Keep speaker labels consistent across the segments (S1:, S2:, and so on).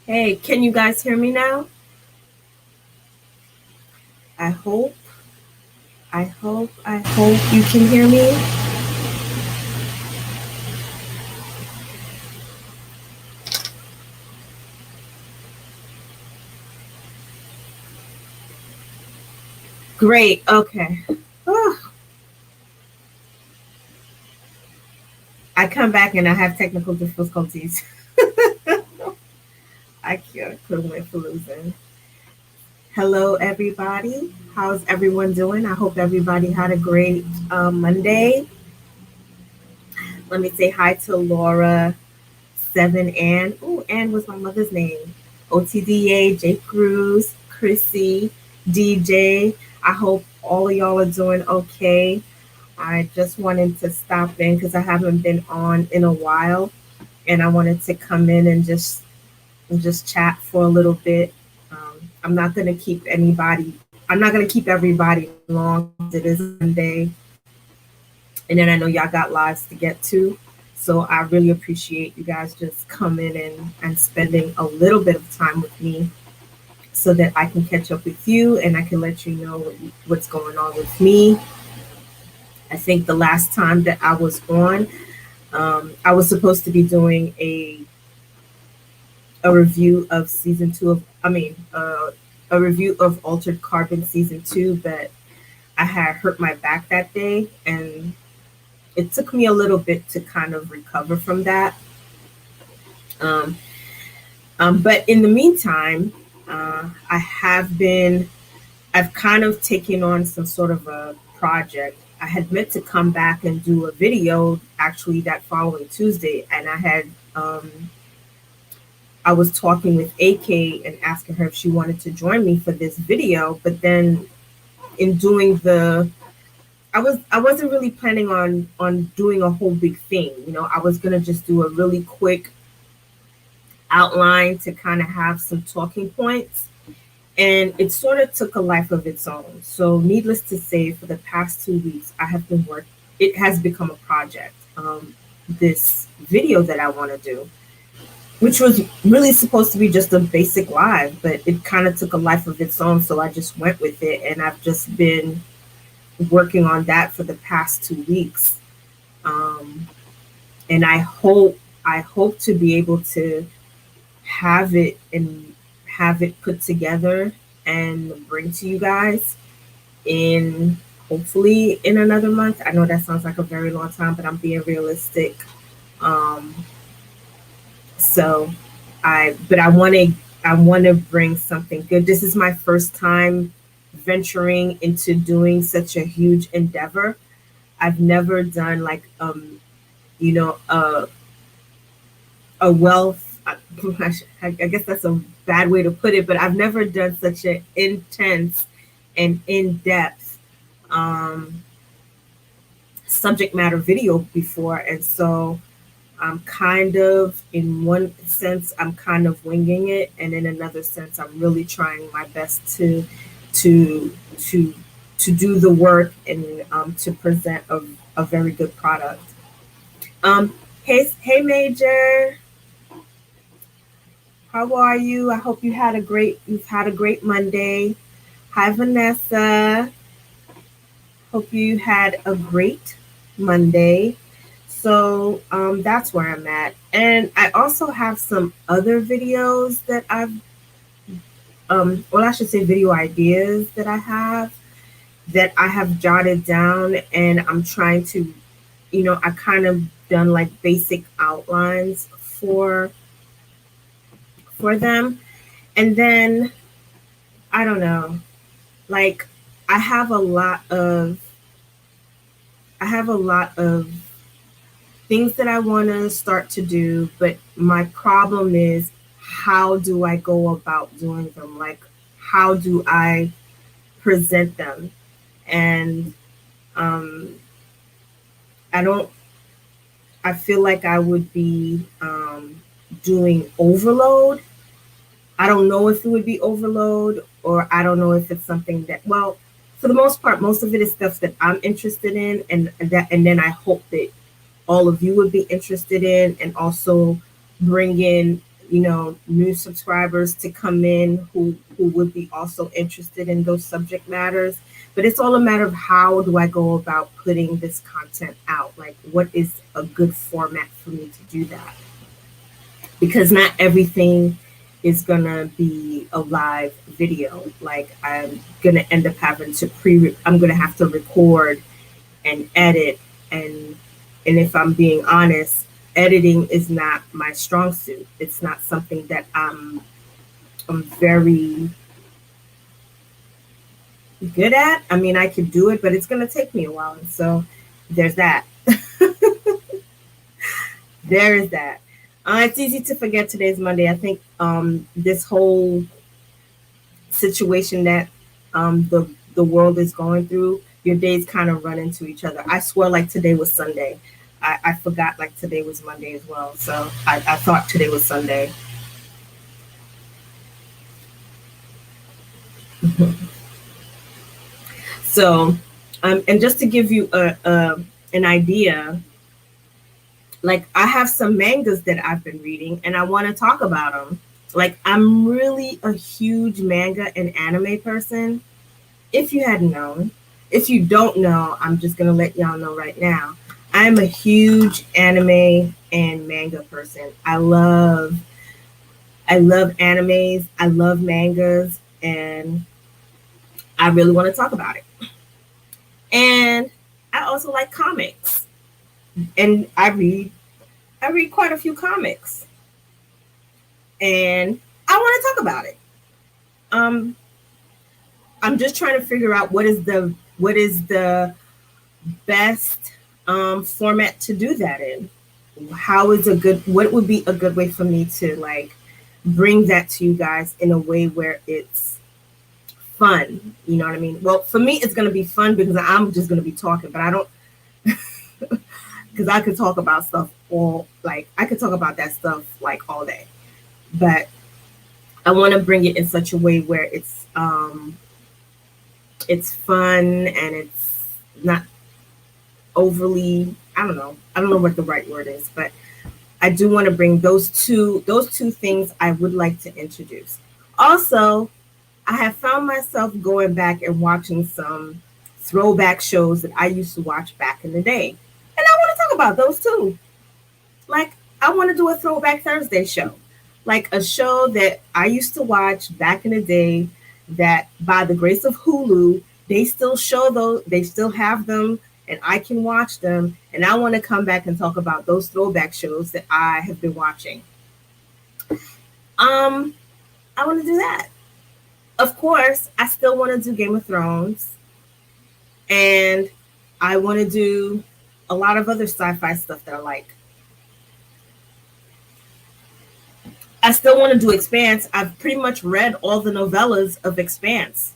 S1: Hey, can you guys hear me now? I hope, I hope you can hear me. Great, okay. Oh, I come back and I have technical difficulties. I couldn't wait for losing. Hello, everybody. How's everyone doing? I hope everybody had a great Monday. Let me say hi to Laura, Seven Ann. Oh, Ann was my mother's name. OTDA, Jake Cruz, Chrissy, DJ. I hope all of y'all are doing okay. I just wanted to stop in because I haven't been on in a while, and I wanted to come in and just chat for a little bit. I'm not gonna keep anybody. I'm not gonna keep everybody long. It is Monday, and then I know y'all got lives to get to. So I really appreciate you guys just coming in and spending a little bit of time with me so that I can catch up with you and I can let you know what's going on with me. I think the last time that I was on, I was supposed to be doing a review of season two of, a review of Altered Carbon season two, but I had hurt my back that day, and it took me a little bit to kind of recover from that. Um, but in the meantime, I've kind of taken on some sort of a project. I had meant to come back and do a video actually that following Tuesday, and I was talking with AK and asking her if she wanted to join me for this video, but then in doing I wasn't really planning on doing a whole big thing. I was gonna just do a really quick outline to kind of have some talking points, and it sort of took a life of its own. So, needless to say, for the past 2 weeks, I have been working. It has become a project. This video that I want to do, which was really supposed to be just a basic live, but it kind of took a life of its own. So I just went with it, and I've just been working on that for the past 2 weeks. Um, and I hope to be able to have it put together and bring to you guys in hopefully in another month. I know that sounds like a very long time, but I'm being realistic. Um, so I want to bring something good. This is my first time venturing into doing such a huge endeavor. I've never done like you know a wealth. I guess that's a bad way to put it, but I've never done such an intense and in-depth um, subject matter video before, and so I'm kind of, in one sense, I'm kind of winging it, and in another sense, I'm really trying my best to to to do the work and to present a very good product. Hey, Major, how are you? I hope you've had a great Monday. Hi, Vanessa. Hope you had a great Monday. So that's where I'm at. And I also have some other videos that well, I should say video ideas that I have jotted down, and I'm trying to, I kind of done like basic outlines for them. And then, I don't know, like I have a lot of, I have a lot of things that I want to start to do, but my problem is how do I go about doing them? Like, how do I present them? And um, I don't, I feel like I would be doing overload. I don't know if it would be overload, or I don't know if it's something that, well, for the most part, most of it is stuff that I'm interested in, and then I hope that all of you would be interested in, and also bring in new subscribers to come in who would be also interested in those subject matters. But it's all a matter of how do I go about putting this content out? Like, what is a good format for me to do that? Because not everything is gonna be a live video. Like, I'm gonna end up having to I'm gonna have to record and edit, and if I'm being honest, editing is not my strong suit. It's not something that I'm very good at. I mean, I could do it, but it's gonna take me a while. And so there's that. There is that. It's easy to forget today's Monday. I think this whole situation that the world is going through, your days kind of run into each other. I swear, like today was Sunday. I forgot like today was Monday as well. So I thought today was Sunday. So, and just to give you an idea, like I have some mangas that I've been reading and I want to talk about them. Like, I'm really a huge manga and anime person. If you hadn't known, if you don't know, I'm just going to let y'all know right now. I'm a huge anime and manga person. I love animes. I love mangas, and I really want to talk about it. And I also like comics, and I read quite a few comics, and I want to talk about it. I'm just trying to figure out what is the best format to do that in. What would be a good way for me to like bring that to you guys in a way where it's fun? You know what I mean? Well, for me, it's going to be fun because I'm just going to be talking, but I don't, because I could talk about stuff I could talk about that stuff like all day, but I want to bring it in such a way where it's fun and it's not overly, I don't know what the right word is, but I do want to bring those two things I would like to introduce. Also, I have found myself going back and watching some throwback shows that I used to watch back in the day. And I want to talk about those too. Like, I want to do a Throwback Thursday show. Like a show that I used to watch back in the day that by the grace of Hulu, they still show those, they still have them, and I can watch them. And I want to come back and talk about those throwback shows that I have been watching. I want to do that. Of course, I still want to do Game of Thrones. And I want to do a lot of other sci-fi stuff that I like. I still want to do Expanse. I've pretty much read all the novellas of Expanse.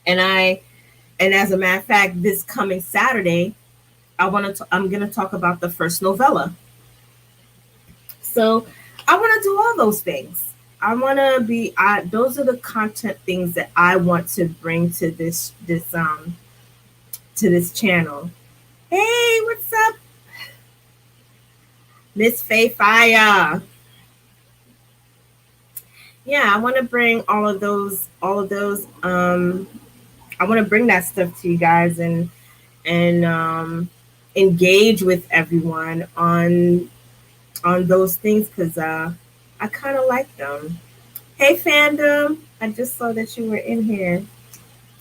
S1: And as a matter of fact, this coming Saturday, I'm going to talk about the first novella. So I want to do all those things. I want to be, those are the content things that I want to bring to this channel. Hey, what's up? Miss Faye Fire. Yeah, I want to bring all of those, I want to bring that stuff to you guys and engage with everyone on those things, because I kind of like them. Hey, fandom, I just saw that you were in here,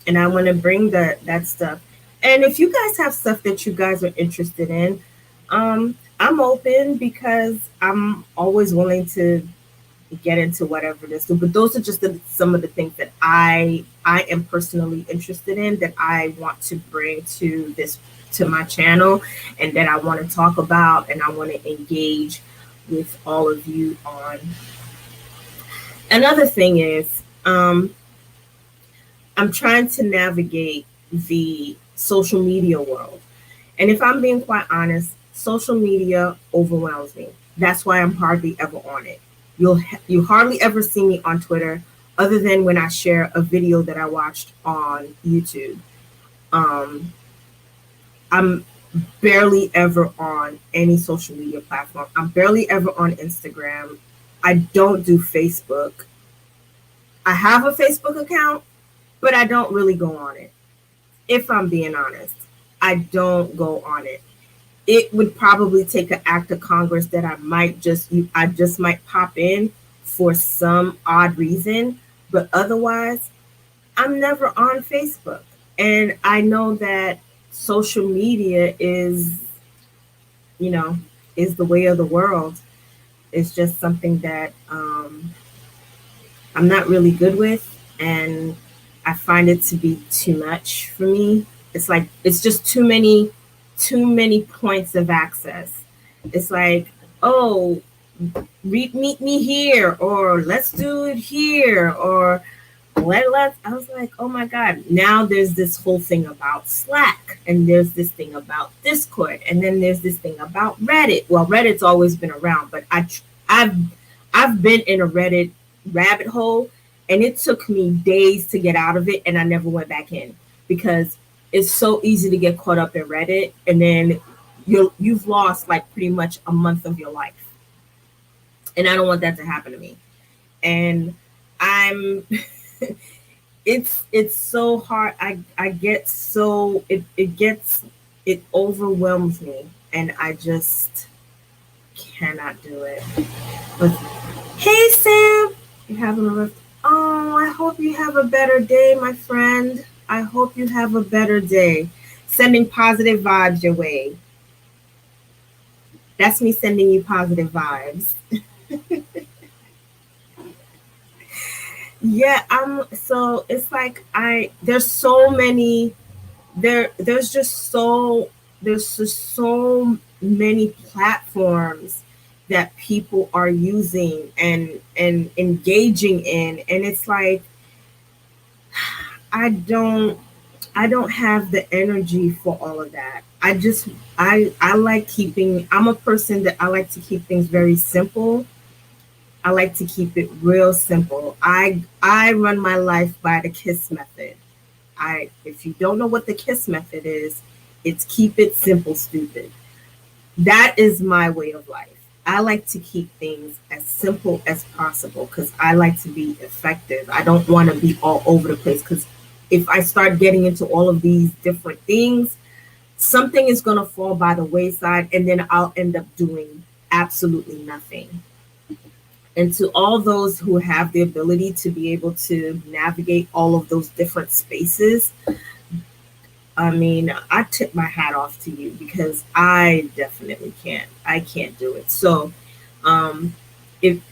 S1: and I want to bring that stuff. And if you guys have stuff that you guys are interested in, I'm open, because I'm always willing to get into whatever it is. But those are just some of the things that I am personally interested in, that I want to bring to my channel, and that I want to talk about, and I want to engage with all of you on. Another thing is, I'm trying to navigate the social media world. And if I'm being quite honest, social media overwhelms me. That's why I'm hardly ever on it. You hardly ever see me on Twitter, other than when I share a video that I watched on YouTube. I'm barely ever on any social media platform. I'm barely ever on Instagram. I don't do Facebook. I have a Facebook account, but I don't really go on it. If I'm being honest, I don't go on it. It would probably take an act of Congress that I just might pop in for some odd reason, but otherwise, I'm never on Facebook. And I know that social media is, you know, is the way of the world. It's just something that I'm not really good with, and I find it to be too much for me. It's like it's just too many points of access. It's like, oh, meet me here, or let's do it here, or let's. I was like, oh my god! Now there's this whole thing about Slack, and there's this thing about Discord, and then there's this thing about Reddit. Well, Reddit's always been around, but I've I've been in a Reddit rabbit hole, and it took me days to get out of it, and I never went back in because it's so easy to get caught up in Reddit, and then you've lost like pretty much a month of your life, and I don't want that to happen to me. And I'm it's so hard. I get so it overwhelms me, and I just cannot do it. But hey Sam, you having a rough? Oh, I hope you have a better day, my friend. I hope you have a better day. Sending positive vibes your way. That's me sending you positive vibes. Yeah, so it's like there's so many there's just so many platforms that people are using and engaging in, and it's like I don't have the energy for all of that. I like I'm a person that I like to keep things very simple. I like to keep it real simple. I run my life by the KISS method. If you don't know what the KISS method is, it's keep it simple, stupid. That is my way of life. I like to keep things as simple as possible because I like to be effective. I don't want to be all over the place because if I start getting into all of these different things, something is going to fall by the wayside, and then I'll end up doing absolutely nothing. And to all those who have the ability to be able to navigate all of those different spaces, I mean, I tip my hat off to you because I definitely can't. I can't do it. So, if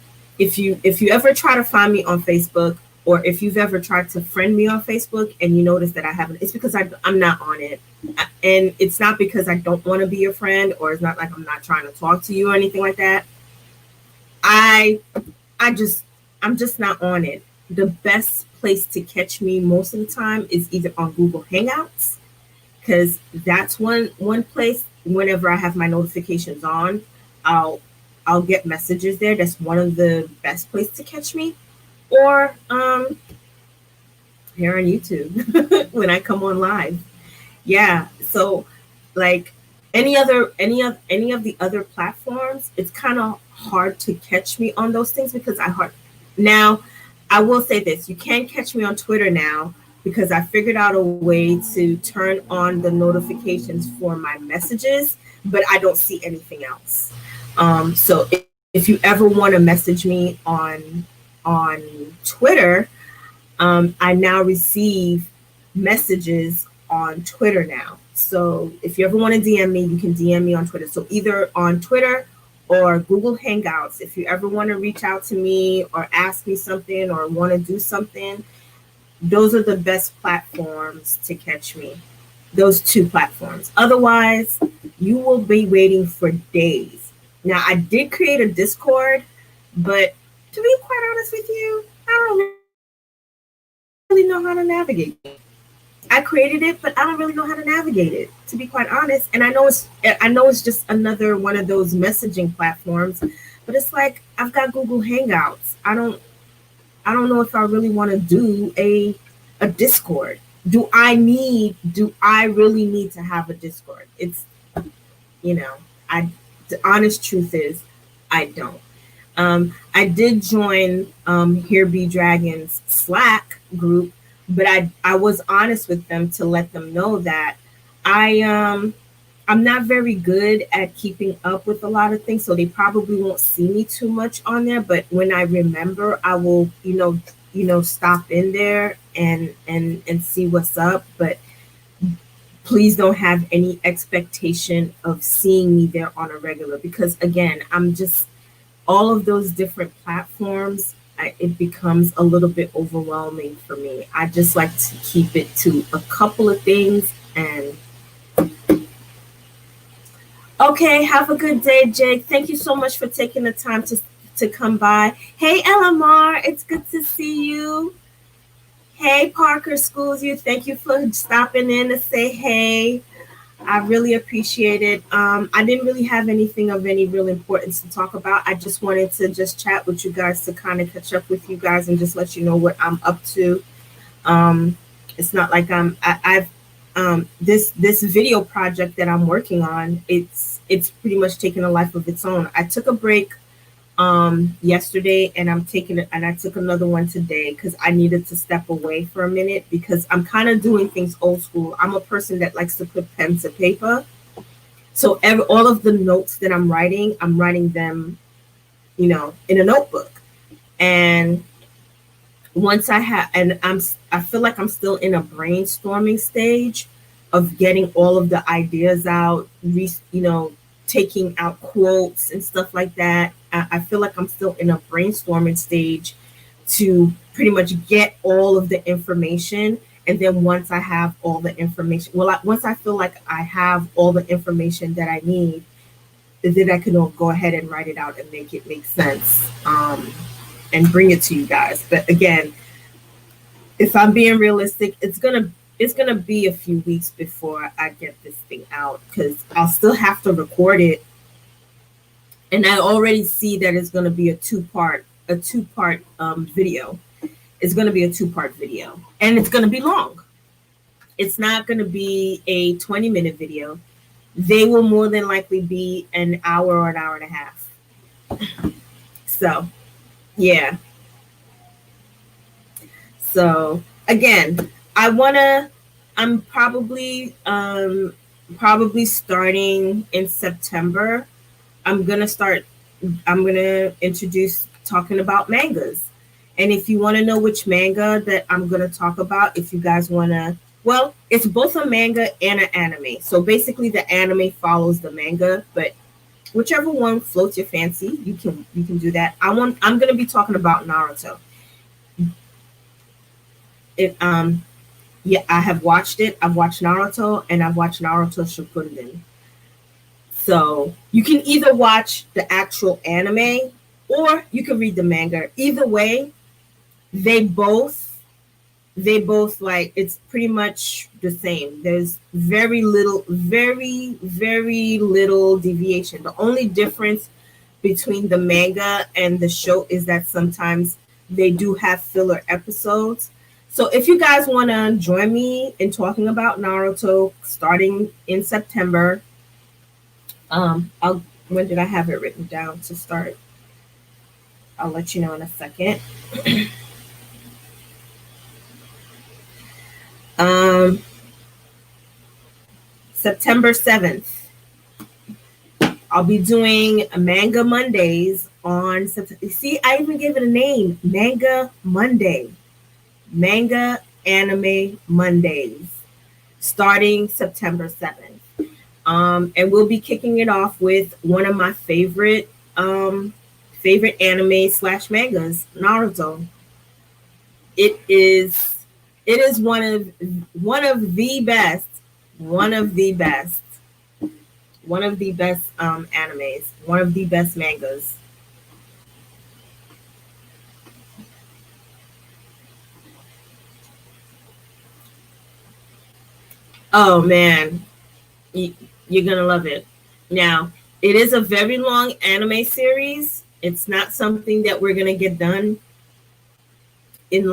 S1: you ever try to find me on Facebook, or if you've ever tried to friend me on Facebook and you notice that I haven't, it's because I'm not on it, and it's not because I don't want to be your friend, or it's not like I'm not trying to talk to you or anything like that. I'm just not on it. The best place to catch me most of the time is either on Google Hangouts, because that's one place. Whenever I have my notifications on, I'll get messages there. That's one of the best places to catch me. Or here on YouTube when I come on live. Yeah. So like any of the other platforms, it's kind of hard to catch me on those things because now I will say this, you can catch me on Twitter now because I figured out a way to turn on the notifications for my messages, but I don't see anything else. So if you ever want to message me on Twitter, I now receive messages on Twitter now. So if you ever want to DM me, you can DM me on Twitter. So either on Twitter or Google Hangouts, if you ever want to reach out to me or ask me something or want to do something, those are the best platforms to catch me. Those two platforms. Otherwise, you will be waiting for days. Now, I did create a Discord, but to be quite honest with you, I don't really know how to navigate it. I created it, but I don't really know how to navigate it, to be quite honest. And I know it's just another one of those messaging platforms, but it's like I've got Google Hangouts. I don't know if I really want to do a Discord. Do I really need to have a Discord? It's, the honest truth is I don't. I did join Here Be Dragons Slack group, but I was honest with them to let them know that I'm not very good at keeping up with a lot of things, so they probably won't see me too much on there. But when I remember, I will, stop in there and see what's up. But please don't have any expectation of seeing me there on a regular, because again, I'm just all of those different platforms. It becomes a little bit overwhelming for me. I just like to keep it to a couple of things. And okay, have a good day, Jake. Thank you so much for taking the time to come by. Hey, LMR, it's good to see you. Hey, Parker Schools, thank you for stopping in to say hey. I really appreciate it. I didn't really have anything of any real importance to talk about. I just wanted to just chat with you guys to kind of catch up with you guys and just let you know what I'm up to. It's not like I've this video project that I'm working on. It's pretty much taken a life of its own. I took a break yesterday, and I took another one today because I needed to step away for a minute, because I'm kind of doing things old school. I'm a person that likes to put pen to paper. So all of the notes that I'm writing them, in a notebook. And once I feel like I'm still in a brainstorming stage of getting all of the ideas out, taking out quotes and stuff like that. I feel like I'm still in a brainstorming stage to pretty much get all of the information. And then once I have all the information, once I feel like I have all the information that I need, then I can go ahead and write it out and make it make sense, and bring it to you guys. But again, if I'm being realistic, it's gonna be a few weeks before I get this thing out, because I'll still have to record it. And I already see that it's gonna be a two-part video. It's gonna be a two-part video, and it's gonna be long. It's not gonna be a 20-minute video. They will more than likely be an hour or an hour and a half. So, yeah. So again, I'm probably starting in September. I'm gonna introduce talking about mangas. And if you want to know which manga that I'm gonna talk about, if you guys wanna, well, it's both a manga and an anime. So basically the anime follows the manga, but whichever one floats your fancy, you can do that. I'm gonna be talking about Naruto. I have watched it. I've watched Naruto, and I've watched Naruto Shippuden. So you can either watch the actual anime or you can read the manga. Either way, they both like, it's pretty much the same. There's very little deviation. The only difference between the manga and the show is that sometimes they do have filler episodes. So if you guys want to join me in talking about Naruto starting in September, when did I have it written down to start? I'll let you know in a second. September 7th. I'll be doing Manga Mondays on September. See, I even gave it a name, Manga Monday. Manga Anime Mondays, starting September 7th. And we'll be kicking it off with one of my favorite anime / mangas, Naruto. It is one of the best animes, one of the best mangas. Oh man, you're gonna love it. Now, it is a very long anime series. It's not something that we're gonna get done in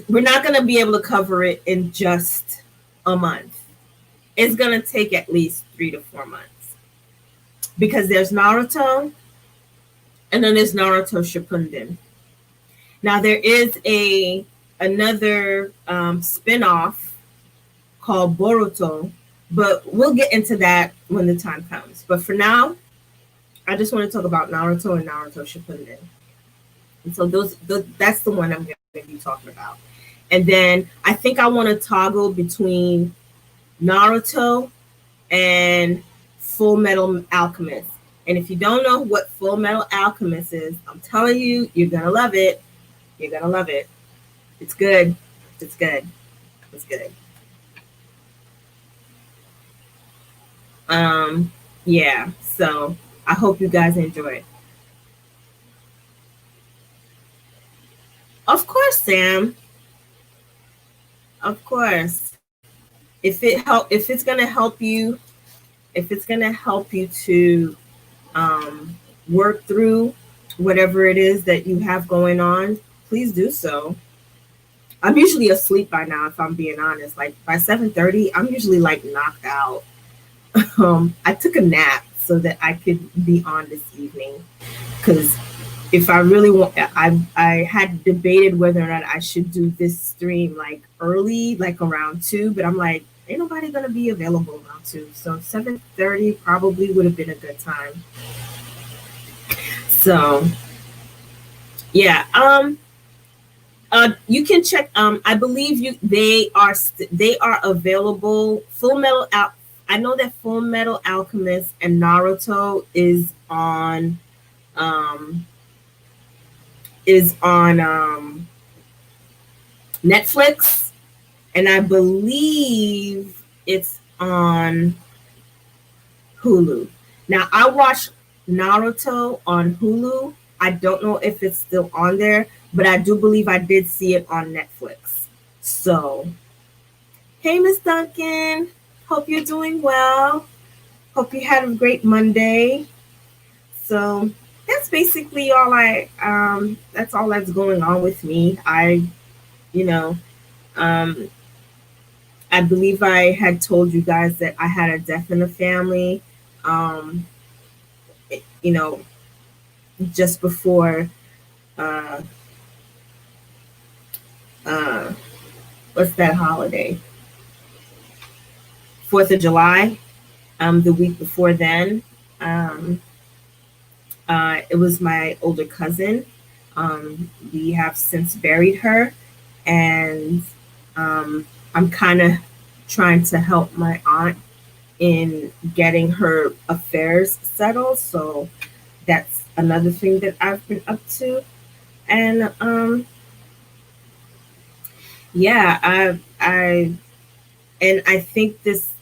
S1: we're not gonna be able to cover it in just a month. It's gonna take at least 3 to 4 months. because there's Naruto and then there's Naruto Shippuden. Now there is another spin-off called Boruto, but we'll get into that when the time comes. But for now, I just want to talk about Naruto and Naruto Shippuden. And so that's the one I'm going to be talking about. And then I think I want to toggle between Naruto and Full Metal Alchemist. And if you don't know what Full Metal Alchemist is, I'm telling you, you're going to love it. You're going to love it. It's good. It's good. It's good. Yeah, so I hope you guys enjoy it. Of course, Sam. Of course. If it's gonna help you to work through whatever it is that you have going on, please do so. I'm usually asleep by now, if I'm being honest. Like by 7:30, I'm usually like knocked out. I took a nap so that I could be on this evening, because if I really want, I had debated whether or not I should do this stream like early, like around 2, but I'm like, ain't nobody gonna be available around 2, so 7:30 probably would have been a good time. So yeah, you can check. I believe they are available. I know that Full Metal Alchemist and Naruto is on Netflix, and I believe it's on Hulu. Now, I watched Naruto on Hulu. I don't know if it's still on there, but I do believe I did see it on Netflix. So, hey, Miss Duncan. Hope you're doing well. Hope you had a great Monday. So that's basically all that's all that's going on with me. I believe I had told you guys that I had a death in the family, just before, what's that holiday? 4th of July, the week before then. It was my older cousin. We have since buried her, and I'm kind of trying to help my aunt in getting her affairs settled. So that's another thing that I've been up to. And yeah, I think this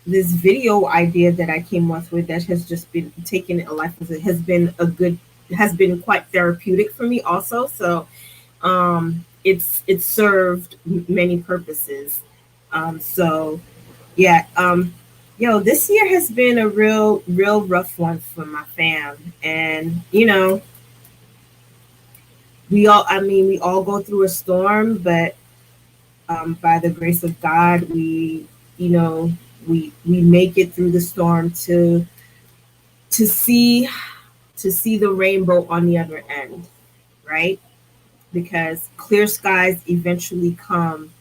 S1: video idea that I came up with that has just been taken a life has been quite therapeutic for me also. So it's served many purposes. So yeah, this year has been a real rough one for my fam, and we all go through a storm, but by the grace of God, we make it through the storm to see the rainbow on the other end, right? Because clear skies eventually come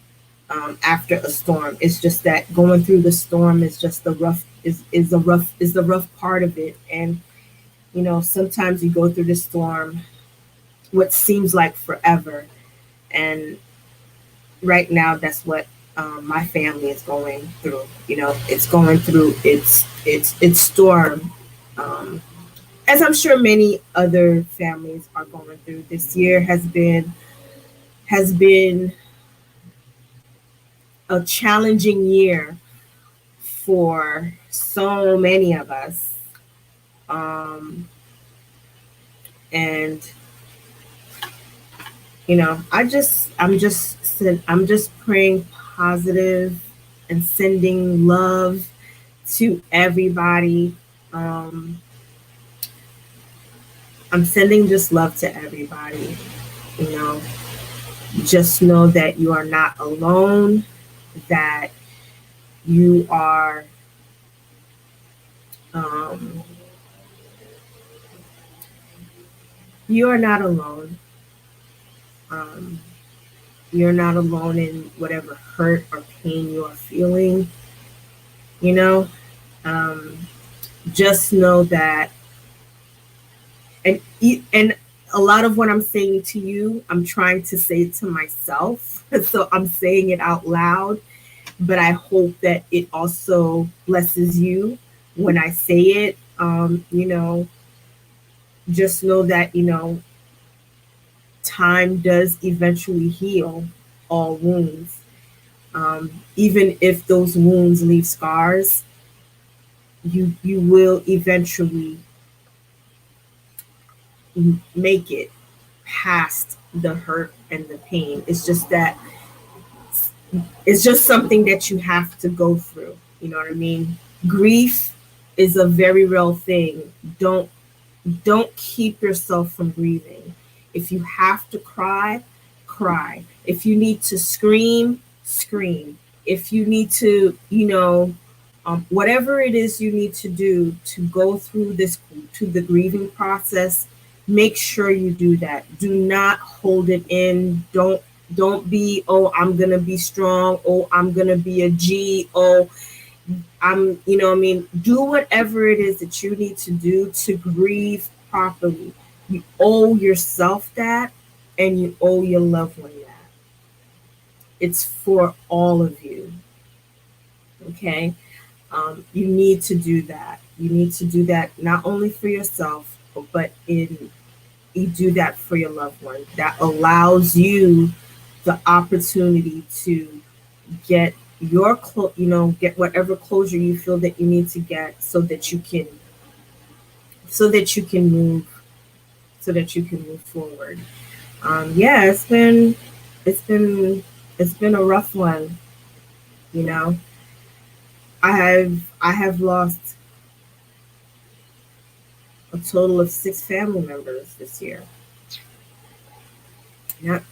S1: after a storm. It's just that going through the storm is just the rough part of it. And sometimes you go through the storm what seems like forever, and right now that's what my family is going through. It's going through its storm, as I'm sure many other families are going through. This year has been a challenging year for so many of us, and I'm just praying positive and sending love to everybody. I'm sending just love to everybody. Just know that you are not alone, that you are Um, you are not alone. Um, you're not alone in whatever hurt or pain you are feeling. You know, um, just know that, and a lot of what I'm saying to you, I'm trying to say it to myself. So I'm saying it out loud, but I hope that it also blesses you when I say it. Just know that, time does eventually heal all wounds. Even if those wounds leave scars, you will eventually make it past the hurt and the pain. It's just something that you have to go through. You know what I mean? Grief is a very real thing. Don't keep yourself from grieving. If you have to cry, cry. If you need to scream, scream. If you need to, whatever it is you need to do to go through to the grieving process, make sure you do that. Do not hold it in. Don't be, oh, I'm gonna be strong. Oh, I'm gonna be a G. Oh, do whatever it is that you need to do to grieve properly. You owe yourself that, and you owe your loved one that. It's for all of you. Okay? You need to do that. You need to do that not only for yourself, but you do that for your loved one. That allows you the opportunity to get get whatever closure you feel that you need to get so that you can move forward. Yeah, it's been it's been a rough one. You know, I have lost a total of 6 family members this year. Not,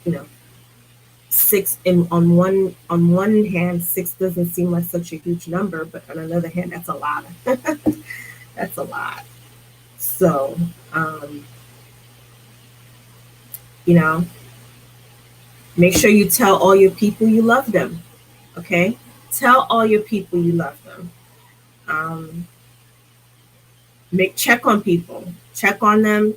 S1: six in on one hand, six doesn't seem like such a huge number, but on another hand, that's a lot. That's a lot. So, um, you know, make sure you tell all your people you love them. Okay, tell all your people you love them. Um, Make check on people. Check on them,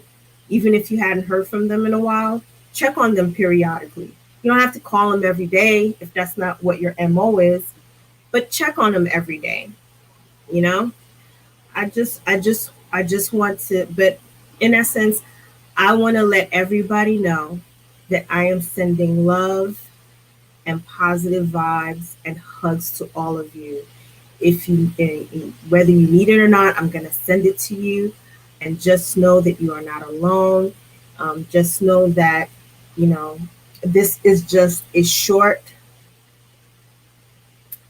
S1: even if you hadn't heard from them in a while. Check on them periodically. You don't have to call them every day if that's not what your MO is, but check on them every day. You know, I just want to, but in essence, I want to let everybody know that I am sending love and positive vibes and hugs to all of you. If you, whether you need it or not, I'm going to send it to you. And just know that you are not alone. Just know that, you know, this is just a short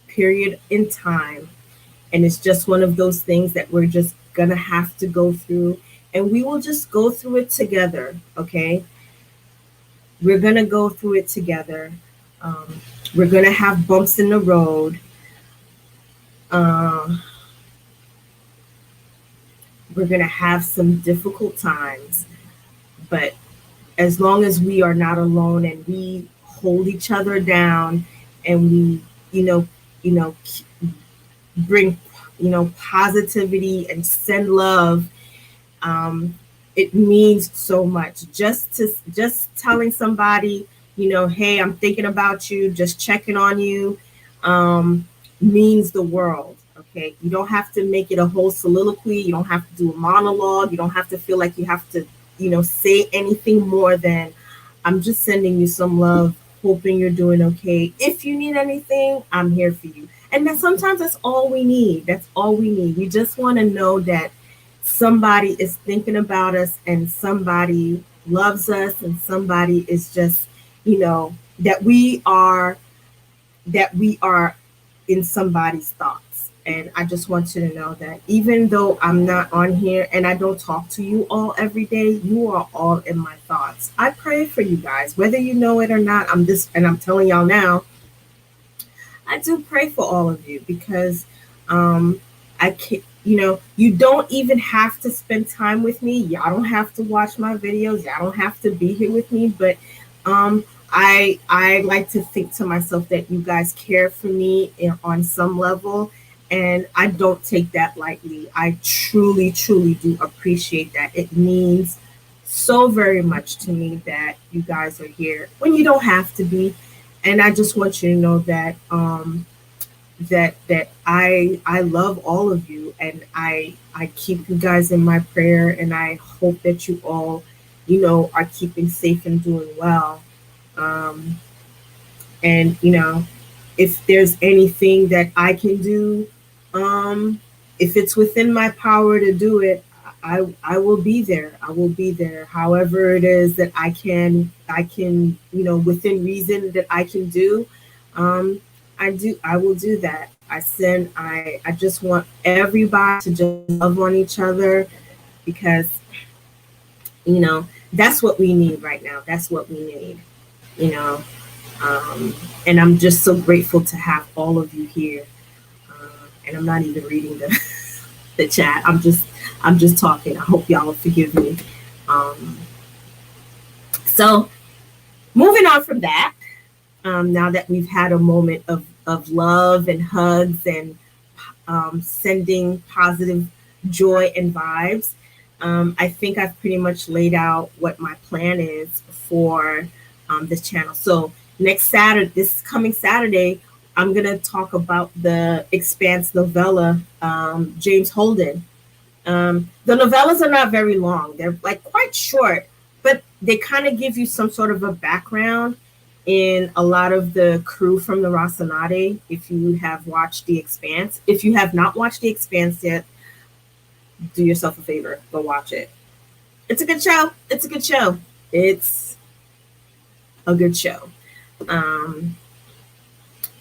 S1: period in time. And it's just one of those things that we're just going to have to go through. And we will just go through it together. Okay. We're going to go through it together. We're going to have bumps in the road. Uh, we're going to have some difficult times, but as long as we are not alone and we hold each other down and we, you know, you know, bring, positivity and send love, it means so much. Just telling somebody, hey, I'm thinking about you, just checking on you, means the world. Okay, you don't have to make it a whole soliloquy. You don't have to do a monologue. You don't have to feel like you have to, say anything more than, I'm just sending you some love, hoping you're doing okay. If you need anything, I'm here for you. And that sometimes that's all we need. That's all we need. We just want to know that somebody is thinking about us and somebody loves us and somebody is just, that we are in somebody's thoughts. And I just want you to know that even though I'm not on here and I don't talk to you all every day, you are all in my thoughts. I pray for you guys, whether you know it or not. I'm telling y'all now, I do pray for all of you because I can't, you don't even have to spend time with me. Y'all don't have to watch my videos. Y'all don't have to be here with me. But I like to think to myself that you guys care for me on some level, and I don't take that lightly. I truly, truly do appreciate that. It means so very much to me that you guys are here when you don't have to be. And I just want you to know that that I love all of you, and I keep you guys in my prayer, and I hope that you all, are keeping safe and doing well. Um, and if there's anything that I can do, if it's within my power to do it, I will be there. I will be there. However it is that I can within reason that I can do. I will do that. I just want everybody to just love on each other, because that's what we need right now. That's what we need. You know, and I'm just so grateful to have all of you here. And I'm not even reading the chat. I'm just talking. I hope y'all will forgive me. So moving on from that, now that we've had a moment of love and hugs and sending positive joy and vibes, I think I've pretty much laid out what my plan is for this channel. So this coming Saturday, I'm going to talk about the Expanse novella, James Holden. The novellas are not very long. They're like quite short, but they kind of give you some sort of a background in a lot of the crew from the Rocinante, if you have watched The Expanse. If you have not watched The Expanse yet, do yourself a favor, go watch it. It's a good show. It's a good show. It's a good show.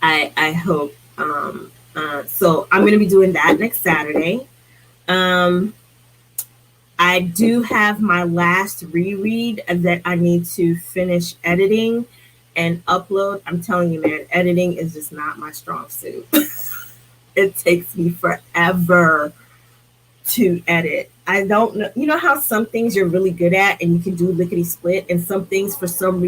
S1: I hope. So I'm going to be doing that next Saturday. I do have my last reread that I need to finish editing and upload. I'm telling you, man, editing is just not my strong suit. It takes me forever to edit. I don't know. You know how some things you're really good at and you can do lickety split, and some things for some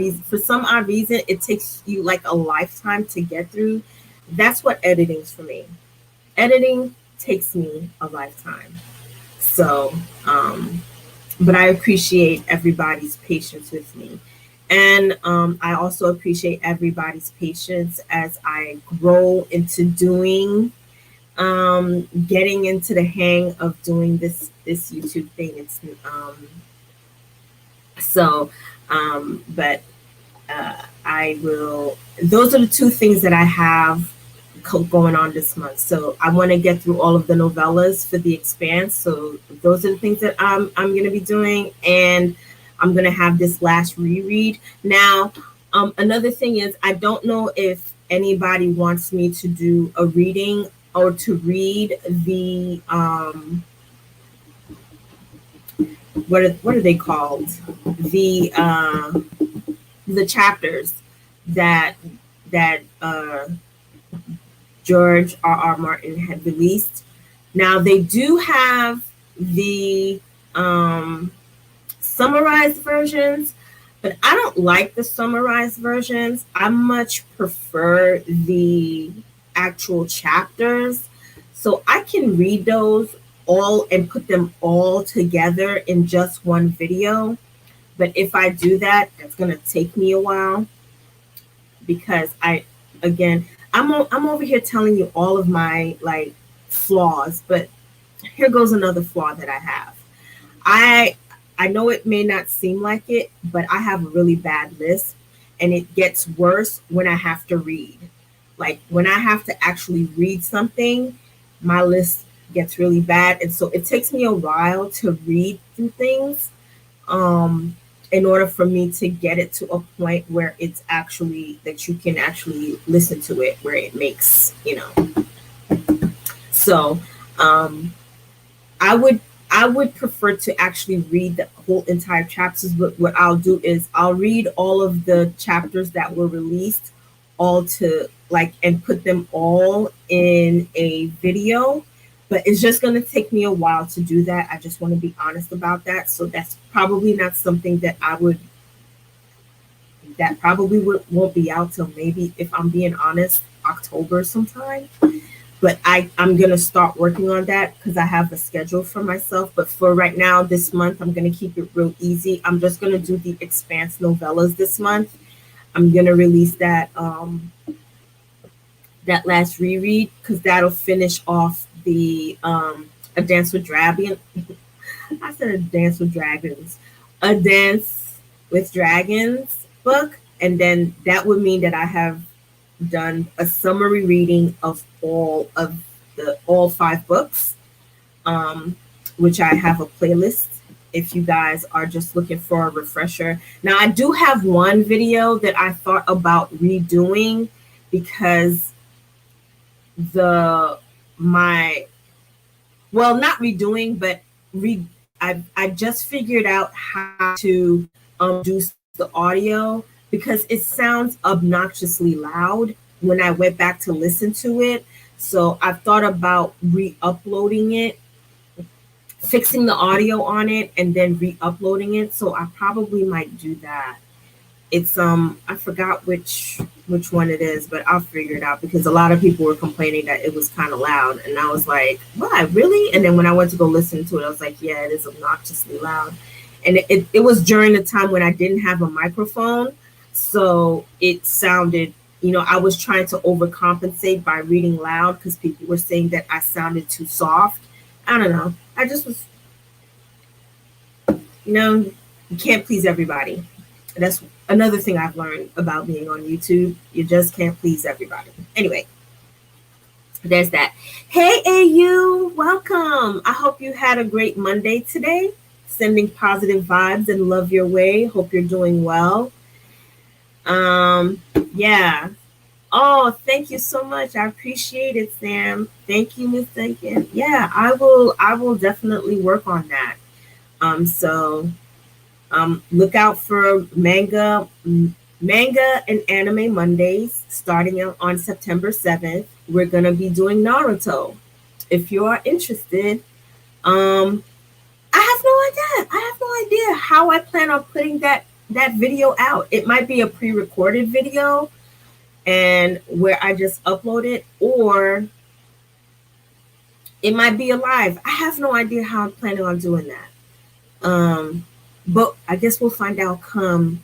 S1: odd reason, it takes you like a lifetime to get through. That's what editing's for me. Editing takes me a lifetime. So, but I appreciate everybody's patience with me. And I also appreciate everybody's patience as I grow into doing, getting into the hang of doing this YouTube thing. It's but I will. Those are the two things that I have going on this month. So I want to get through all of the novellas for The Expanse. So those are the things that I'm going to be doing, and I'm going to have this last reread. Now, another thing is, I don't know if anybody wants me to do a reading or to read the what are they called? The chapters that George R.R. Martin had released. Now they do have the summarized versions, but I don't like the summarized versions. I much prefer the actual chapters. So I can read those all and put them all together in just one video. But if I do that, it's going to take me a while, because I'm over here telling you all of my like flaws, but here goes another flaw that I have. I know it may not seem like it, but I have a really bad list, and it gets worse when I have to read. Like when I have to actually read something, my list gets really bad. And so it takes me a while to read through things in order for me to get it to a point where it's actually that you can actually listen to it, where it makes, So I would prefer to actually read the whole entire chapters, but what I'll do is I'll read all of the chapters that were released all to and put them all in a video. but it's just going to take me a while to do that. I just want to be honest about that. So that's probably not something that won't be out till maybe, if I'm being honest, October sometime. But I'm going to start working on that because I have a schedule for myself. But for right now, this month, I'm going to keep it real easy. I'm just going to do the Expanse novellas this month. I'm going to release that that last reread because that'll finish off the A Dance with Dragons. I said A Dance with Dragons. A Dance with Dragons book. And then that would mean that I have done a summary reading of all 5 books, which I have a playlist if you guys are just looking for a refresher. Now, I do have one video that I thought about redoing because not redoing, but I just figured out how to reduce the audio because it sounds obnoxiously loud when I went back to listen to it. So I've thought about re-uploading it, fixing the audio on it, and then re-uploading it. So I probably might do that. It's I forgot which one it is, but I'll figure it out because a lot of people were complaining that it was kind of loud, and I was like, "Why, really?" And then when I went to go listen to it, I was like, "Yeah, it is obnoxiously loud." And it was during the time when I didn't have a microphone, so it sounded, I was trying to overcompensate by reading loud because people were saying that I sounded too soft. I don't know. I just was, you can't please everybody. That's another thing I've learned about being on YouTube. You just can't please everybody. Anyway, there's that. Hey, AU, welcome. I hope you had a great Monday today. Sending positive vibes and love your way. Hope you're doing well. Yeah. Oh, thank you so much. I appreciate it, Sam. Thank you, Miss Duncan. Yeah, I will definitely work on that. Look out for manga and anime Mondays starting on September 7th. We're going to be doing Naruto. If you are interested, I have no idea how I plan on putting that video out. It might be a pre-recorded video and where I just upload it, or it might be a live. I have no idea how I'm planning on doing that. But I guess we'll find out come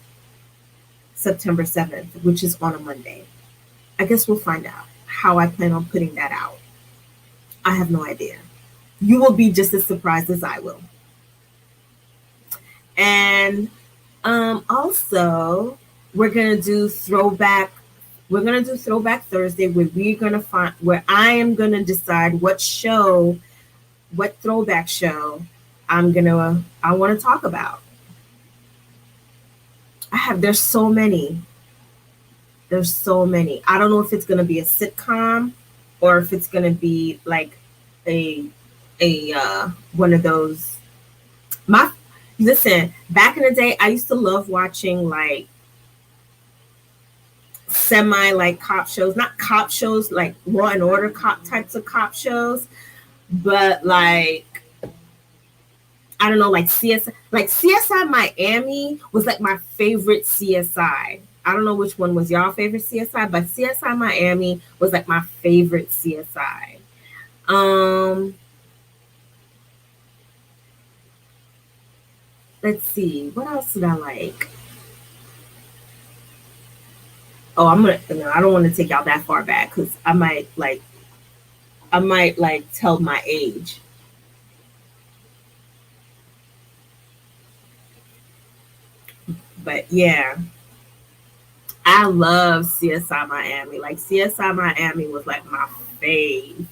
S1: September 7th, which is on a Monday. I guess we'll find out how I plan on putting that out. I have no idea. You will be just as surprised as I will. And also, we're gonna do Throwback Thursday, where I am gonna decide what throwback show I want to talk about. There's so many. I don't know if it's gonna be a sitcom or if it's gonna be like a one of those. Listen, back in the day, I used to love watching like cop shows, not cop shows like Law and Order types of cop shows, but like, I don't know, like CSI Miami was like my favorite CSI. I don't know which one was y'all favorite CSI, but CSI Miami was like my favorite CSI. Let's see, what else did I like? Oh, I don't want to take y'all that far back because I might tell my age. But yeah, I love CSI Miami. Like CSI Miami was like my fave.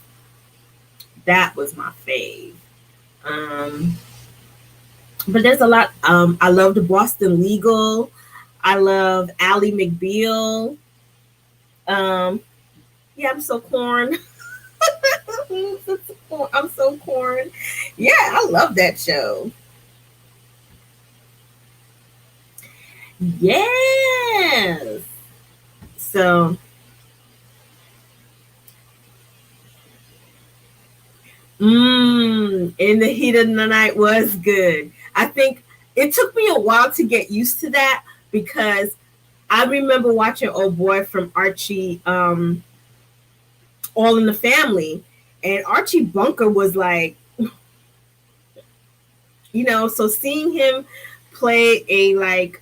S1: That was my fave. But there's a lot. I love the Boston Legal. I love Ally McBeal. Yeah, I'm so corn. I'm so corn. Yeah, I love that show. Yes. So In the Heat of the Night was good. I think it took me a while to get used to that because I remember watching old boy from Archie, All in the Family, and Archie Bunker was like, so seeing him play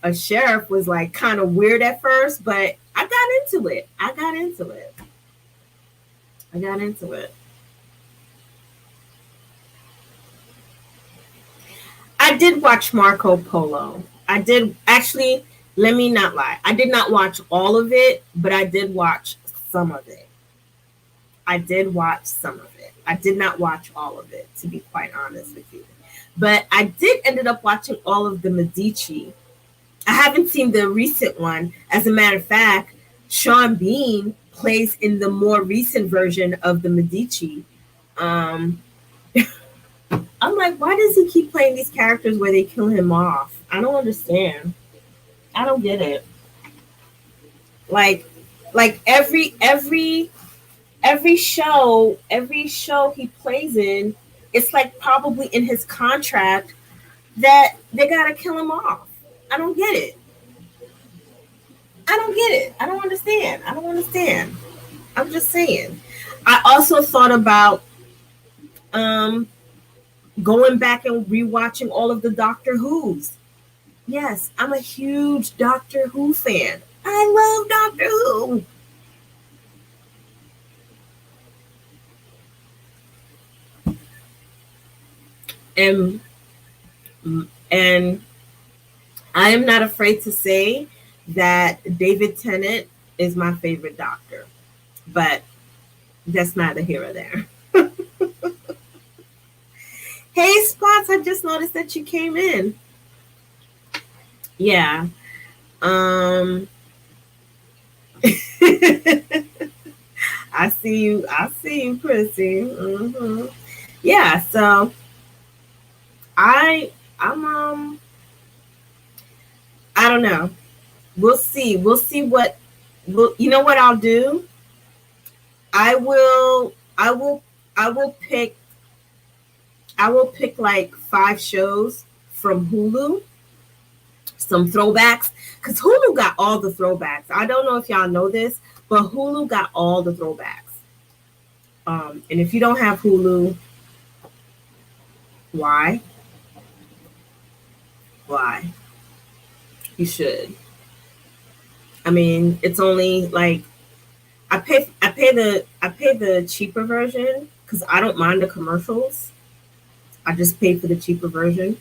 S1: a sheriff was like kind of weird at first, but I got into it. I got into it. I did watch Marco Polo. I did actually, let me not lie. I did not watch all of it, but I did watch some of it. I did not watch all of it, to be quite honest with you. But I did ended up watching all of the Medici. I haven't seen the recent one. As a matter of fact, Sean Bean plays in the more recent version of the Medici. I'm like, why does he keep playing these characters where they kill him off? I don't understand. I don't get it. Like every show he plays in, it's like probably in his contract that they gotta kill him off. I don't get it. I don't understand. I'm just saying. I also thought about going back and rewatching all of the Doctor Who's. Yes, I'm a huge Doctor Who fan. I love Doctor Who. And I am not afraid to say that David Tennant is my favorite Doctor, but that's neither here or there. Hey, Spots, I just noticed that you came in. Yeah. I see you, Chrissy. Mm-hmm. Yeah, so I'm I don't know. We'll see what you know what I'll do? I will pick like 5 shows from Hulu, some throwbacks, because Hulu got all the throwbacks. I don't know if y'all know this, but Hulu got all the throwbacks. And if you don't have Hulu, why? You should. I mean, it's only like I pay the cheaper version because I don't mind the commercials. I just pay for the cheaper version,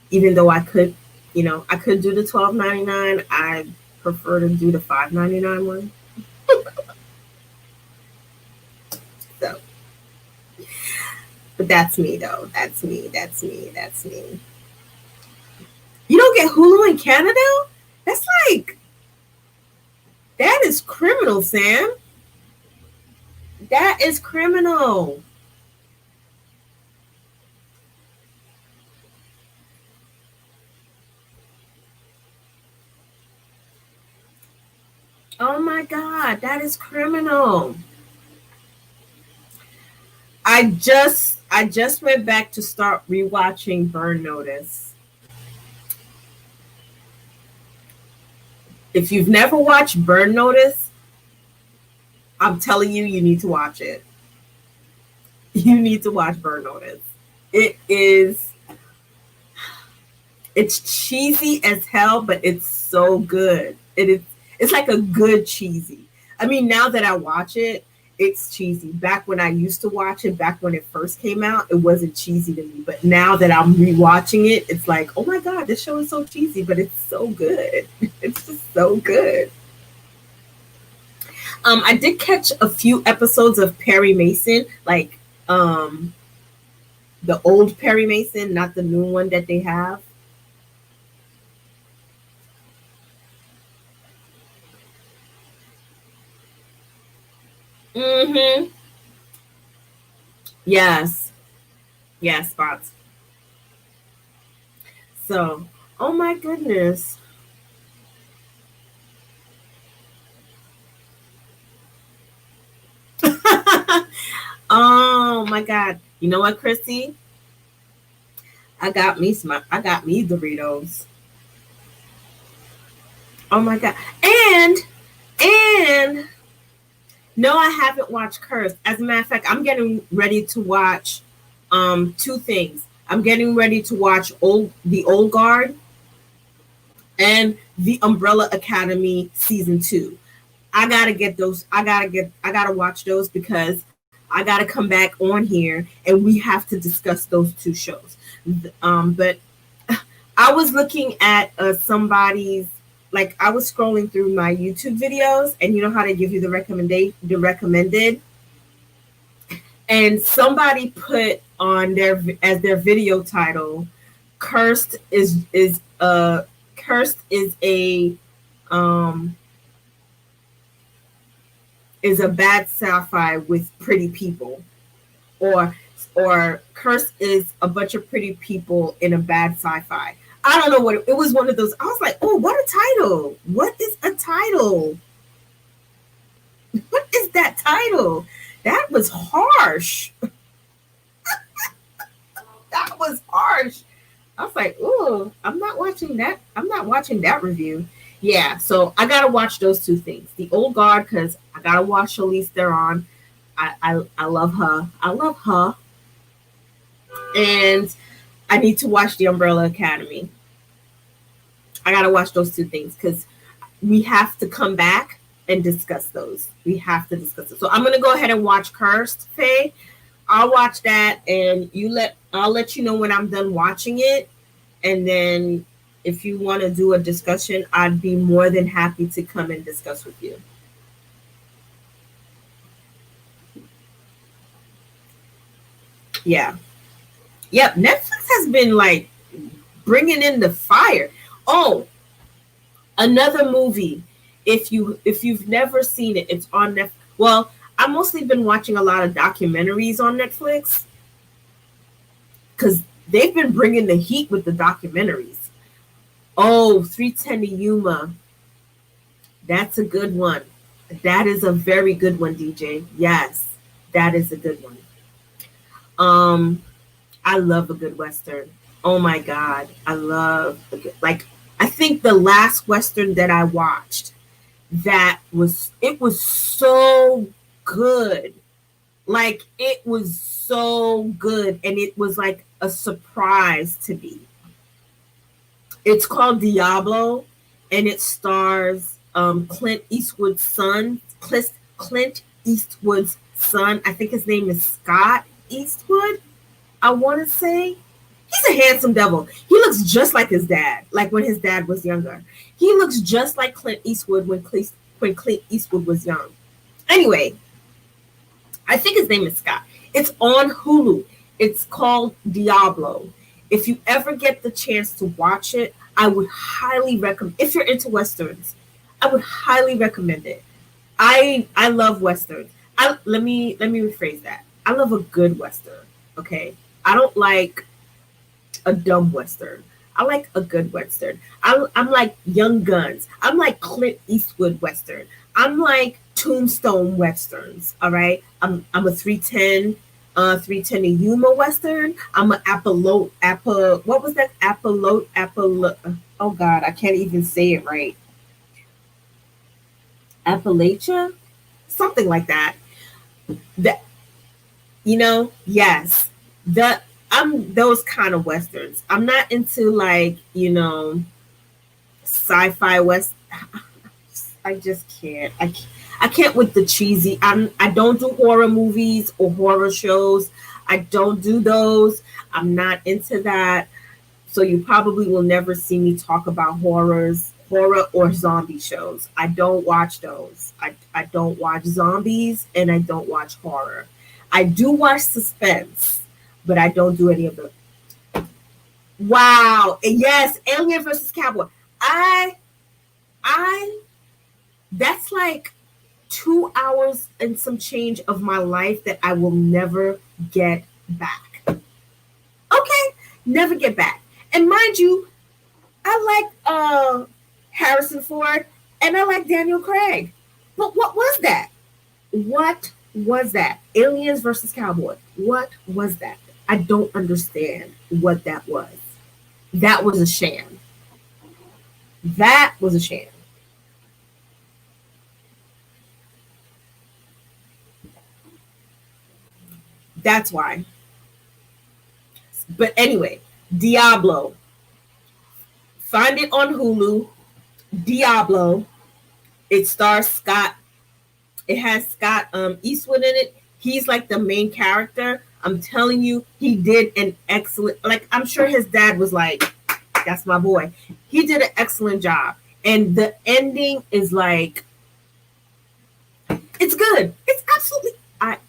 S1: even though I could do the $12.99. I prefer to do the $5.99 one. So, but that's me though. That's me. You don't get Hulu in Canada? That's like, that is criminal, Sam. That is criminal. Oh my God, that is criminal. I just went back to start rewatching Burn Notice. If you've never watched Burn Notice, I'm telling you, you need to watch it. You need to watch Burn Notice. It's cheesy as hell, but it's so good. It's like a good cheesy. I mean, now that I watch it, it's cheesy. Back when I used to watch it, back when it first came out, it wasn't cheesy to me. But now that I'm rewatching it, it's like, oh my God, this show is so cheesy, but it's so good. It's just so good. I did catch a few episodes of Perry Mason, like the old Perry Mason, not the new one that they have. Mm-hmm. Yes. Yes, Spots. So, oh my goodness. Oh my God. You know what, Chrissy? I got me Doritos. Oh my god. And no, I haven't watched Cursed. As a matter of fact, I'm getting ready to watch two things. I'm getting ready to watch The Old Guard and The Umbrella Academy season 2. I gotta get those. I gotta watch those because I gotta come back on here and we have to discuss those two shows. But I was looking at somebody's, like, I was scrolling through my YouTube videos, and you know how they give you the recommended, and somebody put on their as their video title, "Cursed is a is a bad sci-fi with pretty people," or Cursed is a bunch of pretty people in a bad sci-fi. I don't know what it was. One of those. I was like, oh, what a title! What is a title? What is that title? That was harsh. That was harsh. I was like, oh, I'm not watching that. I'm not watching that review. Yeah, so I gotta watch those two things. The Old Guard, because I gotta watch Charlize Theron. I love her. I love her. And I need to watch The Umbrella Academy. I gotta watch those two things because we have to come back and discuss those. We have to discuss it. So I'm gonna go ahead and watch Cursed, Faye. I'll watch that, and I'll let you know when I'm done watching it. And then if you want to do a discussion, I'd be more than happy to come and discuss with you. Yeah. Yep. Netflix has been like bringing in the fire. Oh, another movie. If you've never seen it, it's on Netflix. Well, I've mostly been watching a lot of documentaries on Netflix because they've been bringing the heat with the documentaries. Oh, 310 to Yuma. That's a good one. That is a very good one, DJ. Yes, that is a good one. I love a good Western. Oh my God. I love I think the last Western that I watched it was so good. Like, it was so good, and it was like a surprise to me. It's called Diablo, and it stars Clint Eastwood's son. Clint Eastwood's son. I think his name is Scott Eastwood. I want to say he's a handsome devil. He looks just like his dad, like when his dad was younger. He looks just like Clint Eastwood when Clint Eastwood was young. Anyway, I think his name is Scott. It's on Hulu. It's called Diablo. If you ever get the chance to watch it, I would highly recommend. If you're into Westerns, I would highly recommend it. I love Westerns. Let me rephrase that. I love a good Western. Okay, I don't like a dumb Western. I like a good Western. I'm like Young Guns. I'm like Clint Eastwood Western. I'm like Tombstone Westerns. All right. I'm a 310 to Yuma Western. I'm an what was that? Oh God, I can't even say it right. Appalachia? Something like that. That, yes. I'm those kind of Westerns. I'm not into like, sci-fi West. I just can't. I can't with the cheesy. I don't do horror movies or horror shows. I don't do those. I'm not into that. So you probably will never see me talk about horror or zombie shows. I don't watch those. I don't watch zombies, and I don't watch horror. I do watch suspense, but I don't do any of them. Wow. Yes, Alien versus Cowboy. I that's like 2 hours and some change of my life that I will never get back. Okay, never get back. And mind you, I like Harrison Ford and I like Daniel Craig. But what was that? What was that? Aliens versus Cowboy. What was that? I don't understand what that was. That was a sham. That was a sham. That's why. But anyway, Diablo. Find it on Hulu. Diablo. It stars Scott. It has Scott Eastwood in it. He's like the main character. I'm telling you, he did an excellent. Like, I'm sure his dad was like, "That's my boy." He did an excellent job, and the ending is like, it's good. It's absolutely,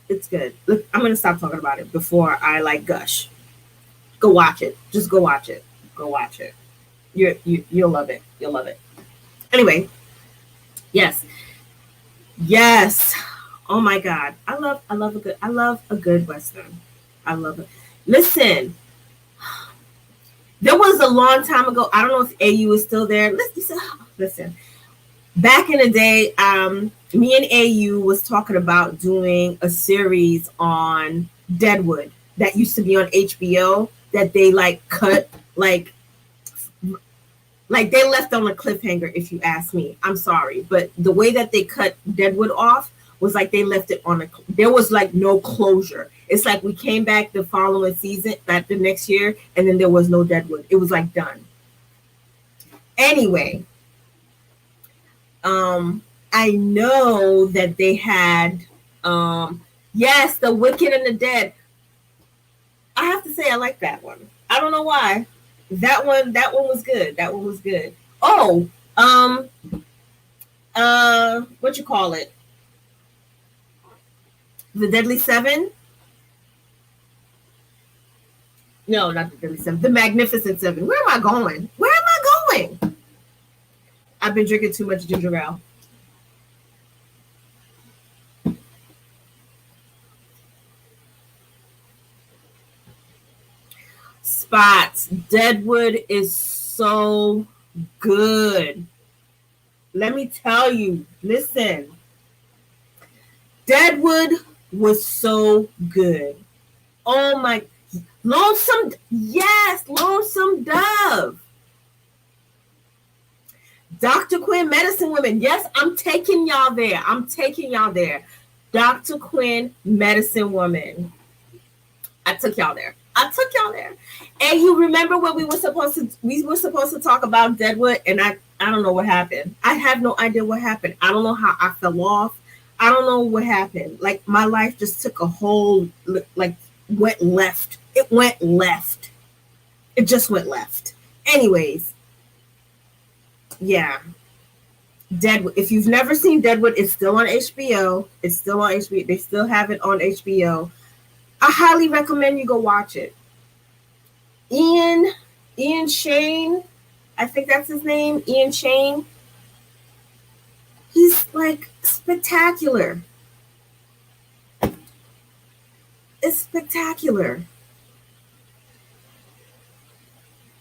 S1: it's good. Look, I'm gonna stop talking about it before I like gush. Go watch it. Just go watch it. Go watch it. You'll love it. You'll love it. Anyway, yes. Oh my God. I love a good Western. I love it. Listen, there was a long time ago. I don't know if AU is still there. Listen. Back in the day, me and AU was talking about doing a series on Deadwood that used to be on HBO that they like cut like they left on a cliffhanger, if you ask me. I'm sorry, but the way that they cut Deadwood off was like they left it on there was like no closure. It's like we came back the following season, like the next year, and then there was no Deadwood. It was like done. Anyway, I know that they had, yes, The Wicked and the Dead. I have to say I like that one. I don't know why. That one was good. That one was good. Oh, what you call it? The Deadly Seven? No, not the Deadly Seven. The Magnificent Seven. Where am I going? Where am I going? I've been drinking too much ginger ale. Spots. Deadwood is so good. Let me tell you. Listen. Deadwood was so good. Oh my. Lonesome. Yes. Lonesome Dove. Dr. Quinn, Medicine Woman. Yes, I'm taking y'all there. Dr. Quinn, Medicine Woman. I took y'all there. And you remember when we were supposed to talk about Deadwood, and I don't know what happened. I have no idea what happened. I don't know how I fell off. I don't know what happened. Like, my life just took a whole, like, went left. It went left. It just went left. Anyways, yeah. Deadwood. If you've never seen Deadwood, it's still on HBO. They still have it on HBO. I highly recommend you go watch it. Ian Shane, I think that's his name, Ian Shane. He's like spectacular. It's spectacular.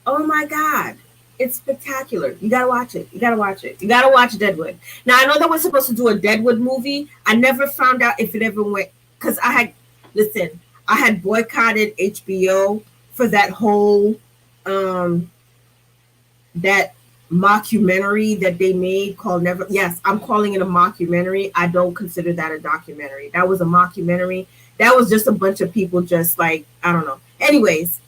S1: Oh my God. It's spectacular. You gotta watch it. You gotta watch Deadwood. Now, I know that we're supposed to do a Deadwood movie. I never found out if it ever went, because I had boycotted HBO for that whole that mockumentary that they made called Never. Yes, I'm calling it a mockumentary. I don't consider that a documentary. That was a mockumentary. That was just a bunch of people just like, I don't know. Anyways,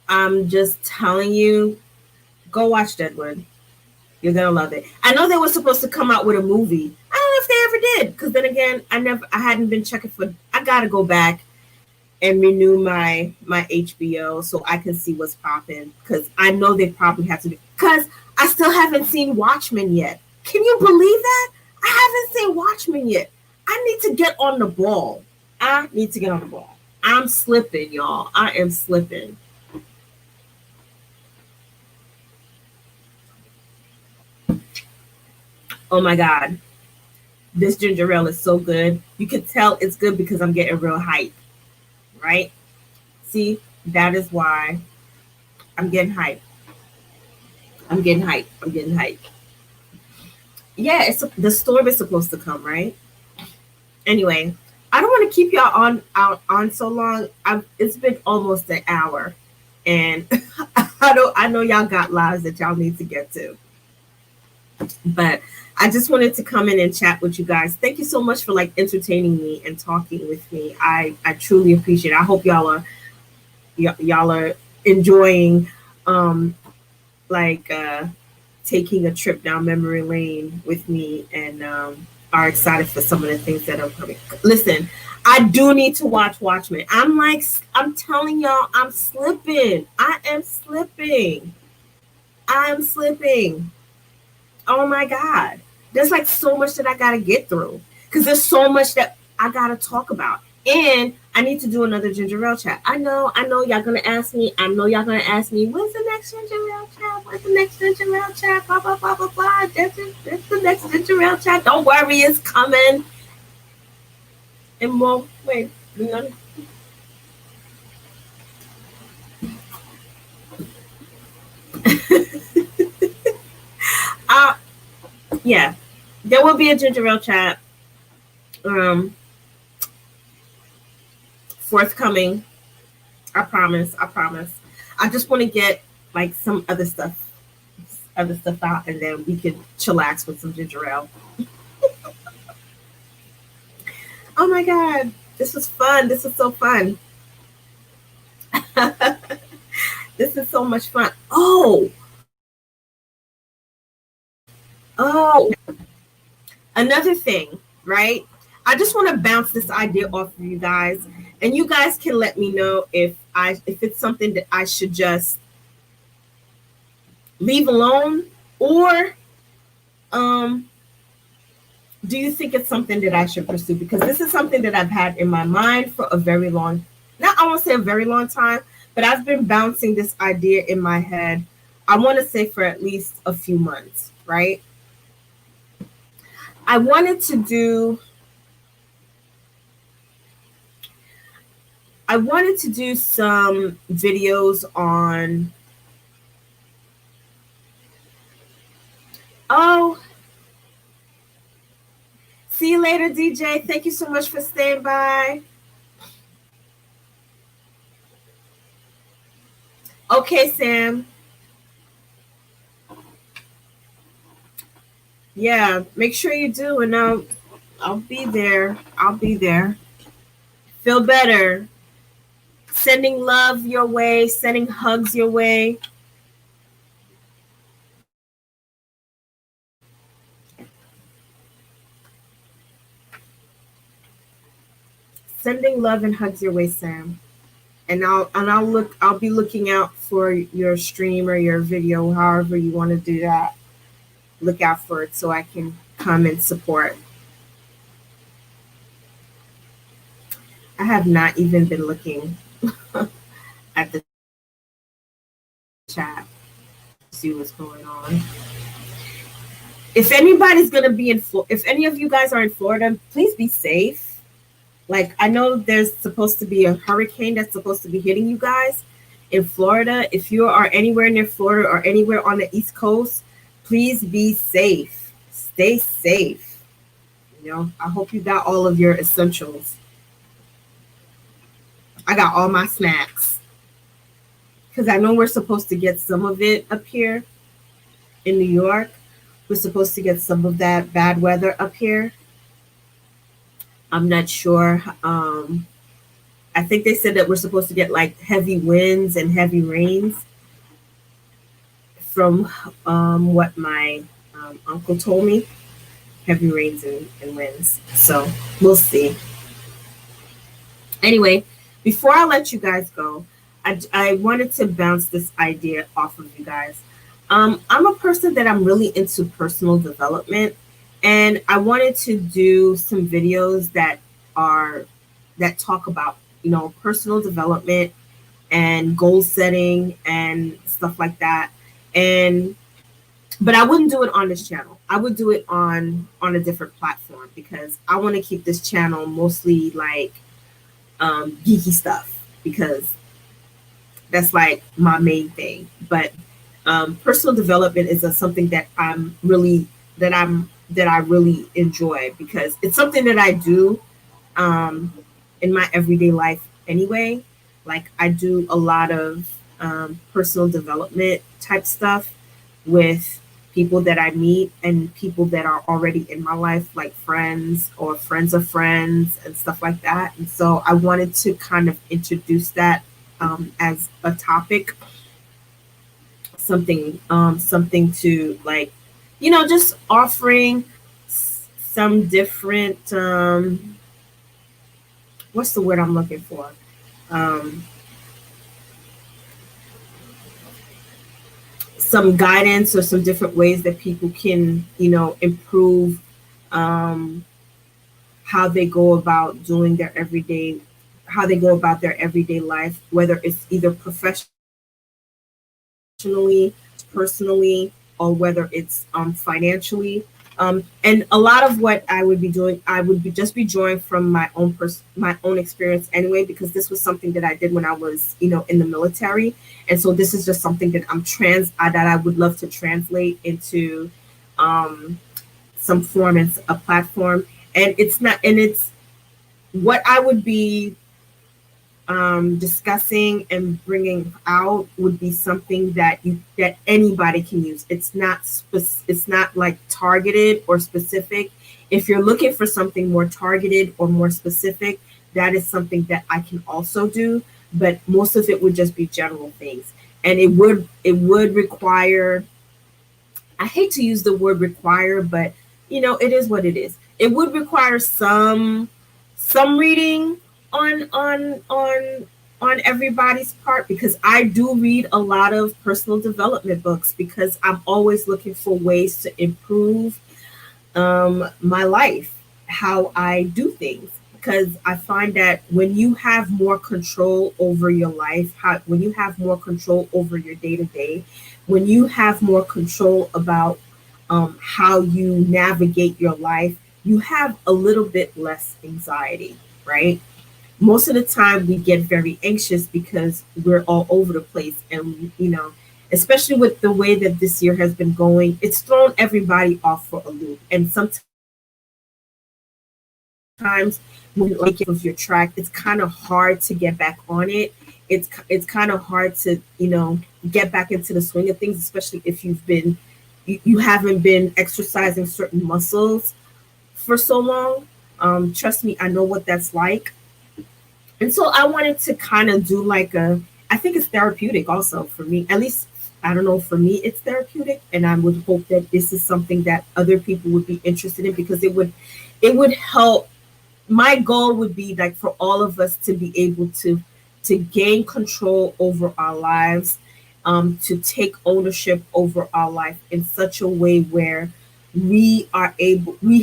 S1: I'm just telling you, go watch Deadwood. You're gonna love it. I know they were supposed to come out with a movie. I don't know if they ever did, because then again, I hadn't been checking for. I gotta go back and renew my HBO so I can see what's popping, because I know they probably have to be. Because I still haven't seen Watchmen yet. Can you believe that? I haven't seen Watchmen yet. I need to get on the ball. I'm slipping, y'all. I am slipping. Oh my God. This ginger ale is so good. You can tell it's good because I'm getting real hype, right? See, that is why I'm getting hype. Yeah, the storm is supposed to come, right? Anyway, I don't want to keep y'all on so long. It's been almost an hour, and I know y'all got lives that y'all need to get to, but I just wanted to come in and chat with you guys. Thank you so much for like entertaining me and talking with me. I truly appreciate it. I hope y'all are enjoying like taking a trip down memory lane with me, and are excited for some of the things that are coming. Listen, I do need to watch Watchmen. I'm telling y'all, I'm slipping. I am slipping. I am slipping. Oh my God. There's like so much that I got to get through because there's so much that I got to talk about. And I need to do another ginger ale chat. I know y'all gonna ask me. I know y'all gonna ask me, when's the next ginger ale chat? When's the next ginger ale chat? Blah blah blah blah blah. That's the next ginger ale chat. Don't worry, it's coming. And well, wait, yeah, there will be a ginger ale chat. Forthcoming. I promise. I promise. I just want to get like some other stuff out, and then we can chillax with some ginger ale. Oh my God, this was fun. This is so fun. This is so much fun. Oh, another thing, right? I just want to bounce this idea off of you guys, and you guys can let me know if it's something that I should just leave alone, or do you think it's something that I should pursue? Because this is something that I've had in my mind for a very long, not I won't say a very long time, but I've been bouncing this idea in my head. I want to say for at least a few months, right? I wanted to do some videos on, oh, see you later, DJ. Thank you so much for staying by. Okay, Sam. Yeah, make sure you do, and I'll be there. I'll be there. Feel better. Sending love your way, sending hugs your way. Sending love and hugs your way, Sam. And I'll be looking out for your stream or your video, however you want to do that. Look out for it so I can come and support. I have not even been looking at the chat to see what's going on. If anybody's gonna be if any of you guys are in Florida, please be safe. Like, I know there's supposed to be a hurricane that's supposed to be hitting you guys in Florida. If you are anywhere near Florida or anywhere on the East Coast, please be safe. Stay safe. You know, I hope you got all of your essentials. I got all my snacks. Because I know we're supposed to get some of it up here in New York. We're supposed to get some of that bad weather up here. I'm not sure. I think they said that we're supposed to get like heavy winds and heavy rains from what my uncle told me. Heavy rains and winds. So we'll see. Anyway, before I let you guys go, I wanted to bounce this idea off of you guys. I'm a person that I'm really into personal development, and I wanted to do some videos that talk about, you know, personal development and goal setting and stuff like that. But I wouldn't do it on this channel. I would do it on a different platform, because I want to keep this channel mostly like geeky stuff, because that's like my main thing. But personal development is something that I'm that I really enjoy, because it's something that I do um, in my everyday life anyway. Like I do a lot of personal development type stuff with people that I meet and people that are already in my life, like friends or friends of friends and stuff like that. And so I wanted to kind of introduce that as a topic, something to like, just offering some different what's the word I'm looking for? Um, some guidance or some different ways that people can, improve um, how they go about doing their everyday, how they go about their everyday life, whether it's either professionally, personally, or whether it's financially. And a lot of what I would be doing, I would be drawing from my own experience anyway, because this was something that I did when I was, in the military, and so this is just something that that I would love to translate into um, some form and a platform. And it's not, and it's what I would be discussing and bringing out would be something that anybody can use. It's not like targeted or specific. If you're looking for something more targeted or more specific, that is something that I can also do. But most of it would just be general things, and it would require. I hate to use the word require, but it is what it is. It would require some reading on everybody's part, because I do read a lot of personal development books, because I'm always looking for ways to improve my life, how I do things. Because I find that when you have more control over your life, when you have more control over your day to day, when you have more control about how you navigate your life, you have a little bit less anxiety, right? Most of the time we get very anxious because we're all over the place, and especially with the way that this year has been going, it's thrown everybody off for a loop. And sometimes when you like it with your track, it's kind of hard to get back on it. It's kind of hard to get back into the swing of things, especially if you haven't been exercising certain muscles for so long. Trust me, I know what that's like. And so I wanted to kind of do like I think it's therapeutic also for me. At least, I don't know, for me, it's therapeutic. And I would hope that this is something that other people would be interested in, because it would help. My goal would be like for all of us to be able to gain control over our lives, to take ownership over our life in such a way where we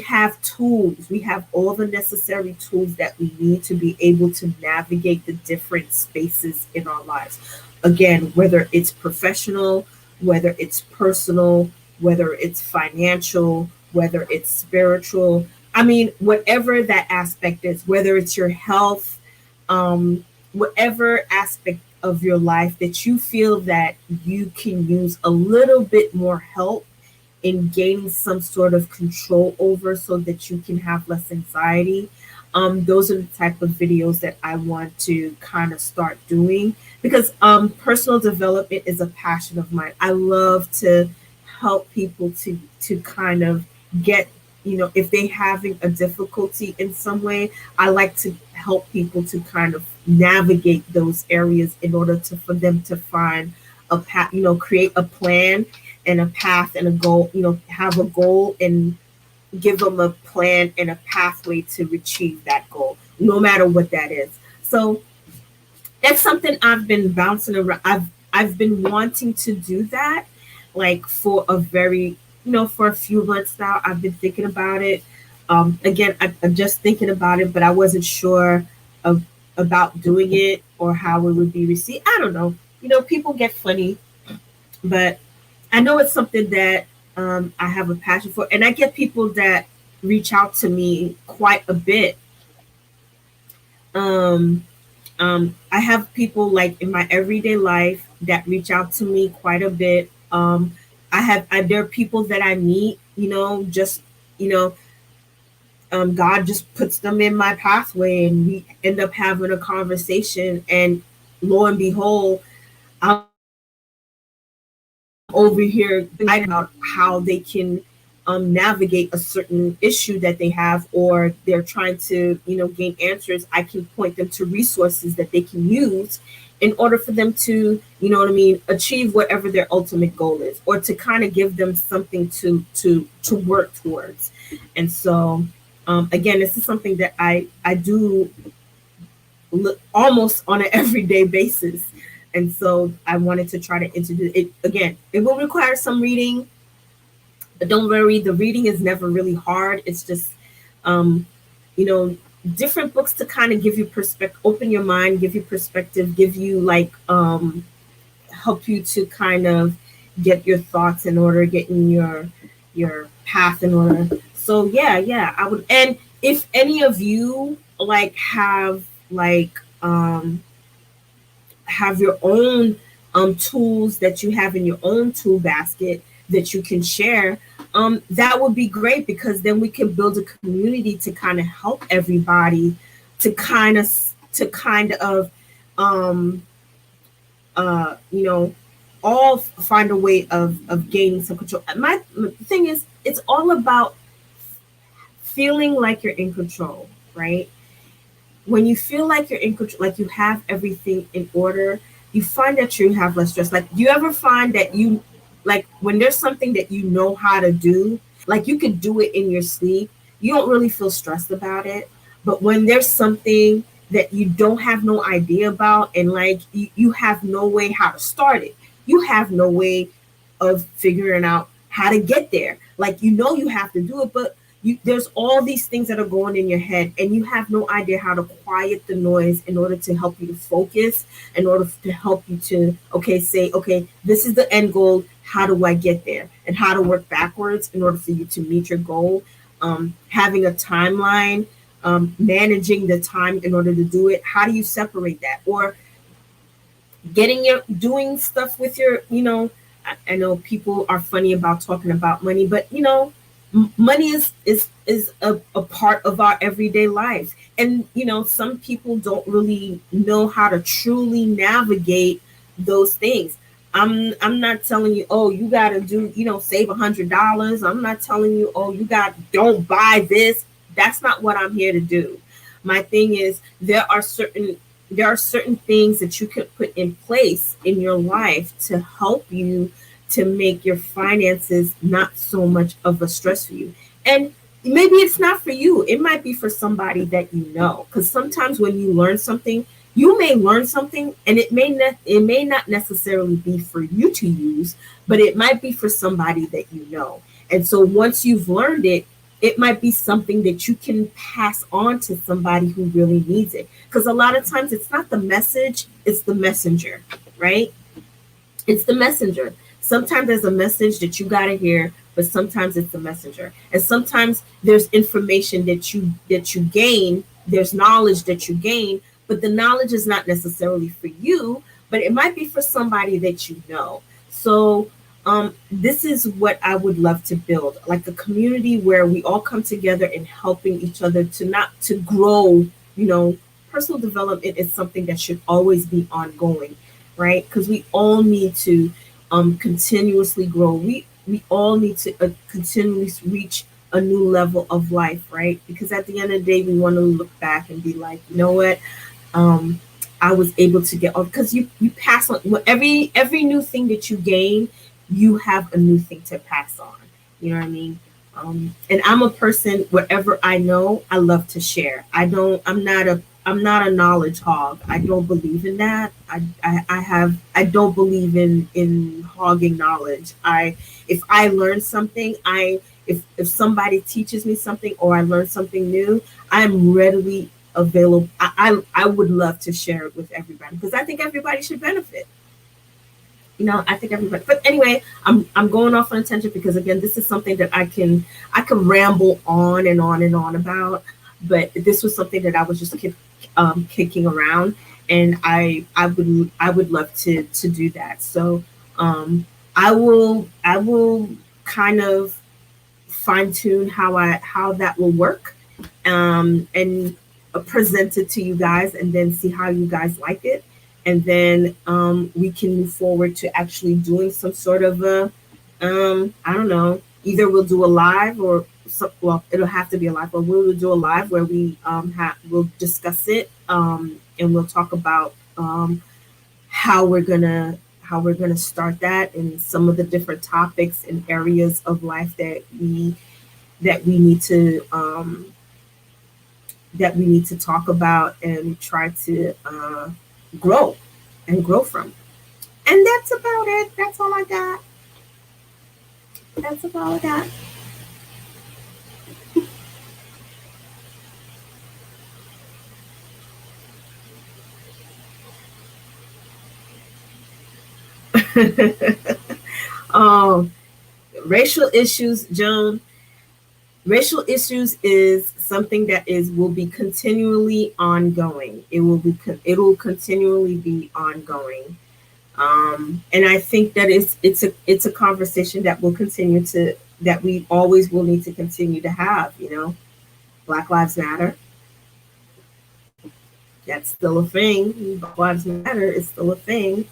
S1: have tools, we have all the necessary tools that we need to be able to navigate the different spaces in our lives. Again, whether it's professional, whether it's personal, whether it's financial, whether it's spiritual. I mean, whatever that aspect is, whether it's your health, whatever aspect of your life that you feel that you can use a little bit more help in gaining some sort of control over, so that you can have less anxiety. Those are the type of videos that I want to kind of start doing, because personal development is a passion of mine. I love to help people to kind of get, if they having a difficulty in some way, I like to help people to kind of navigate those areas in order for them to find a path, create a plan and a path and a goal, have a goal and give them a plan and a pathway to achieve that goal, no matter what that is. So that's something I've been bouncing around. I've been wanting to do that, like for for a few months now. I've been thinking about it. Again, I'm just thinking about it, but I wasn't sure about doing it or how it would be received. I don't know. People get funny, but I know it's something that I have a passion for, and I get people that reach out to me quite a bit. Um, I have people like in my everyday life that reach out to me quite a bit. There are people that I meet, just God just puts them in my pathway, and we end up having a conversation, and lo and behold, I'm over here about how they can navigate a certain issue that they have, or they're trying to gain answers. I can point them to resources that they can use in order for them to achieve whatever their ultimate goal is, or to kind of give them something to work towards. And so again, this is something that I do almost on an everyday basis. And so I wanted to try to introduce it. Again, it will require some reading, but don't worry, the reading is never really hard. It's just different books to kind of give you perspective, open your mind, give you perspective, give you help you to kind of get your thoughts in order, getting your path in order. So yeah, I would. And if any of you have your own tools that you have in your own tool basket that you can share, that would be great, because then we can build a community to kind of help everybody to kind of all find a way of gaining some control. My thing is, it's all about feeling like you're in control, right? When you feel like you're in control, like you have everything in order, you find that you have less stress. Like, do you ever find that when there's something that you know how to do, like you could do it in your sleep, you don't really feel stressed about it. But when there's something that you don't have no idea about, and you have no way how to start it, you have no way of figuring out how to get there. Like, you have to do it, but there's all these things that are going in your head, and you have no idea how to quiet the noise in order to help you to focus, in order to help you to, say, this is the end goal. How do I get there? And how to work backwards in order for you to meet your goal. Having a timeline, managing the time in order to do it. How do you separate that? Or doing stuff with your, I know people are funny about talking about money, but money is a part of our everyday lives. And some people don't really know how to truly navigate those things. I'm not telling you, you gotta do, save $100. I'm not telling you, don't buy this. That's not what I'm here to do. My thing is, there are certain things that you can put in place in your life to help you to make your finances not so much of a stress for you. And maybe it's not for you. It might be for somebody that you know. Because sometimes when you learn something, you may learn something, and it may not necessarily be for you to use, but it might be for somebody that you know. And so once you've learned it, it might be something that you can pass on to somebody who really needs it. Because a lot of times it's not the message, it's the messenger, right? It's the messenger. Sometimes there's a message that you got to hear, but sometimes it's the messenger. And sometimes there's information that you gain, there's knowledge that you gain, but the knowledge is not necessarily for you, but it might be for somebody that you know. So this is what I would love to build, like a community where we all come together and helping each other to grow. Personal development is something that should always be ongoing, right? Because we all need to continuously grow. We all need to continually reach a new level of life, right? Because at the end of the day, we want to look back and be like, you know what? I was able to get off, because you pass on every new thing that you gain, you have a new thing to pass on. You know what I mean? And I'm a person, whatever I know, I love to share. I'm not a knowledge hog. I don't believe in that. I don't believe in hogging knowledge. If I learn something, if somebody teaches me something or I learn something new, I'm readily available. I would love to share it with everybody, because I think everybody should benefit. I think everybody. But anyway, I'm going off on a tangent, because again, this is something that I can ramble on and on and on about. But this was something that I was just kicking around, and I would love to do that. So I will kind of fine tune how that will work, and present it to you guys, and then see how you guys like it, and then we can move forward to actually doing some sort of a I don't know, either we'll do a live or well, it'll have to be a live, but we'll do a live where we'll discuss it, and we'll talk about how we're gonna start that, and some of the different topics and areas of life that we need to talk about and try to grow grow from. And that's about it. That's all I got. That's about all I got. um, Racial issues, Joan. Racial issues is something that will be continually ongoing. It will continually be ongoing. And I think that it's a conversation that will continue to that we always will need to continue to have. Black Lives Matter. That's still a thing. Black Lives Matter is still a thing.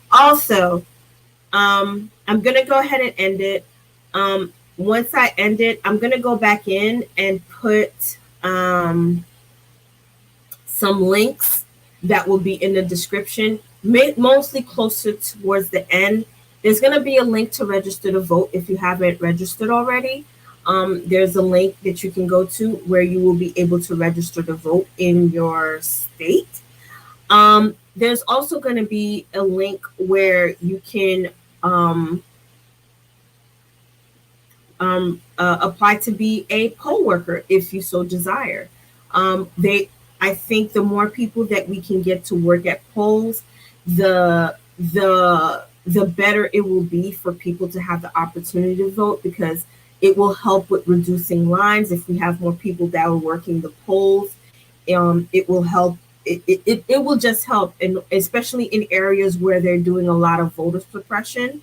S1: Also, I'm gonna go ahead and end it. Once I end it, I'm gonna go back in and put some links that will be in the description, mostly closer towards the end. There's gonna be a link to register to vote if you haven't registered already. There's a link that you can go to where you will be able to register to vote in your state. There's also going to be a link where you can apply to be a poll worker if you so desire. I think the more people that we can get to work at polls, the better it will be for people to have the opportunity to vote, because it will help with reducing lines. If we have more people that are working the polls, it will help. It will just help, and especially in areas where they're doing a lot of voter suppression.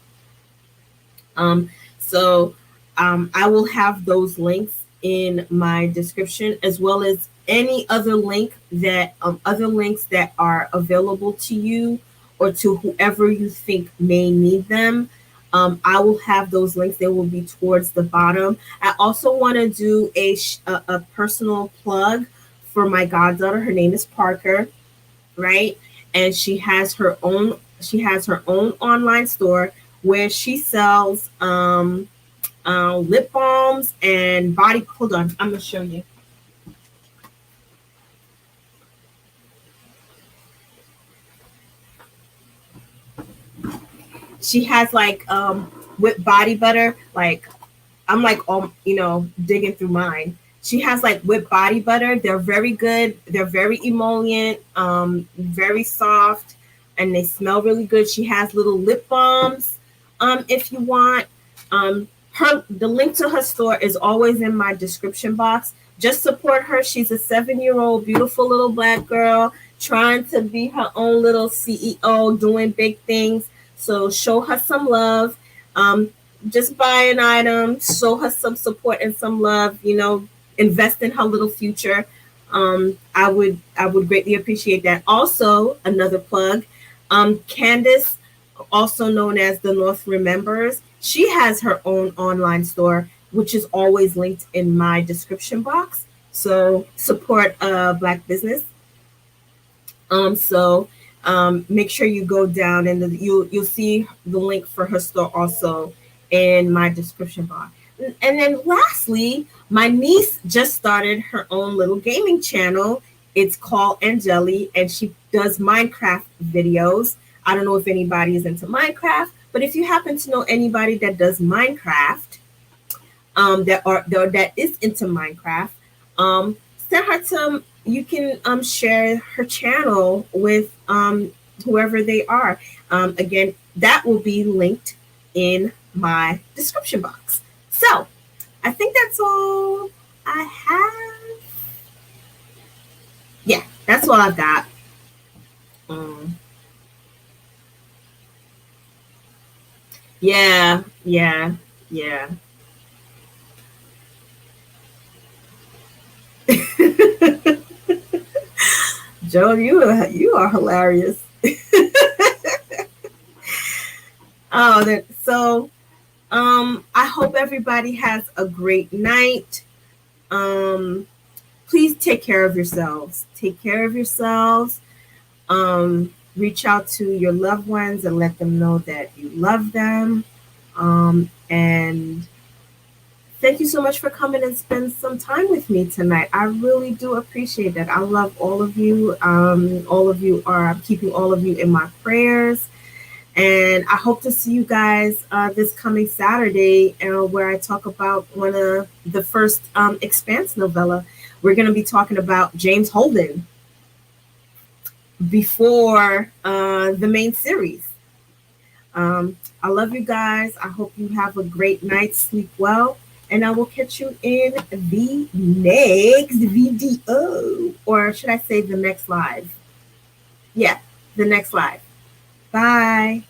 S1: So I will have those links in my description, as well as any other link that other links that are available to you or to whoever you think may need them. I will have those links. They will be towards the bottom. I also want to do a personal plug for my goddaughter. Her name is Parker, right? And she has her own online store where she sells lip balms and body. Hold on, I'm gonna show you. She has like with body butter, like I'm like digging through mine. She has like whipped body butter. They're very good. They're very emollient, very soft, and they smell really good. She has little lip balms. If you want, the link to her store is always in my description box. Just support her. She's a 7-year-old beautiful little Black girl trying to be her own little CEO, doing big things. So show her some love. Just buy an item, show her some support and some love, invest in her little future. I would greatly appreciate that. Also, another plug, Candance, also known as the North Remembers, she has her own online store, which is always linked in my description box. So support Black business. Make sure you go down and you'll see the link for her store also in my description box. And then lastly, my niece just started her own little gaming channel. It's called Angeli, and she does Minecraft videos. I don't know if anybody is into Minecraft, but if you happen to know anybody that does Minecraft, that is into Minecraft, send her some. You can share her channel with whoever they are. Again, that will be linked in my description box. So I think that's all I have. Yeah, that's all I've got. Yeah. Joe, you are hilarious. So I hope everybody has a great night. Please take care of yourselves. Take care of yourselves. Reach out to your loved ones and let them know that you love them. And thank you so much for coming and spend some time with me tonight. I really do appreciate that. I love all of you. I'm keeping all of you in my prayers. And I hope to see you guys this coming Saturday, where I talk about one of the first Expanse novella. We're going to be talking about James Holden before the main series. I love you guys. I hope you have a great night. Sleep well. And I will catch you in the next video. Or should I say the next live? Yeah, the next live. Bye.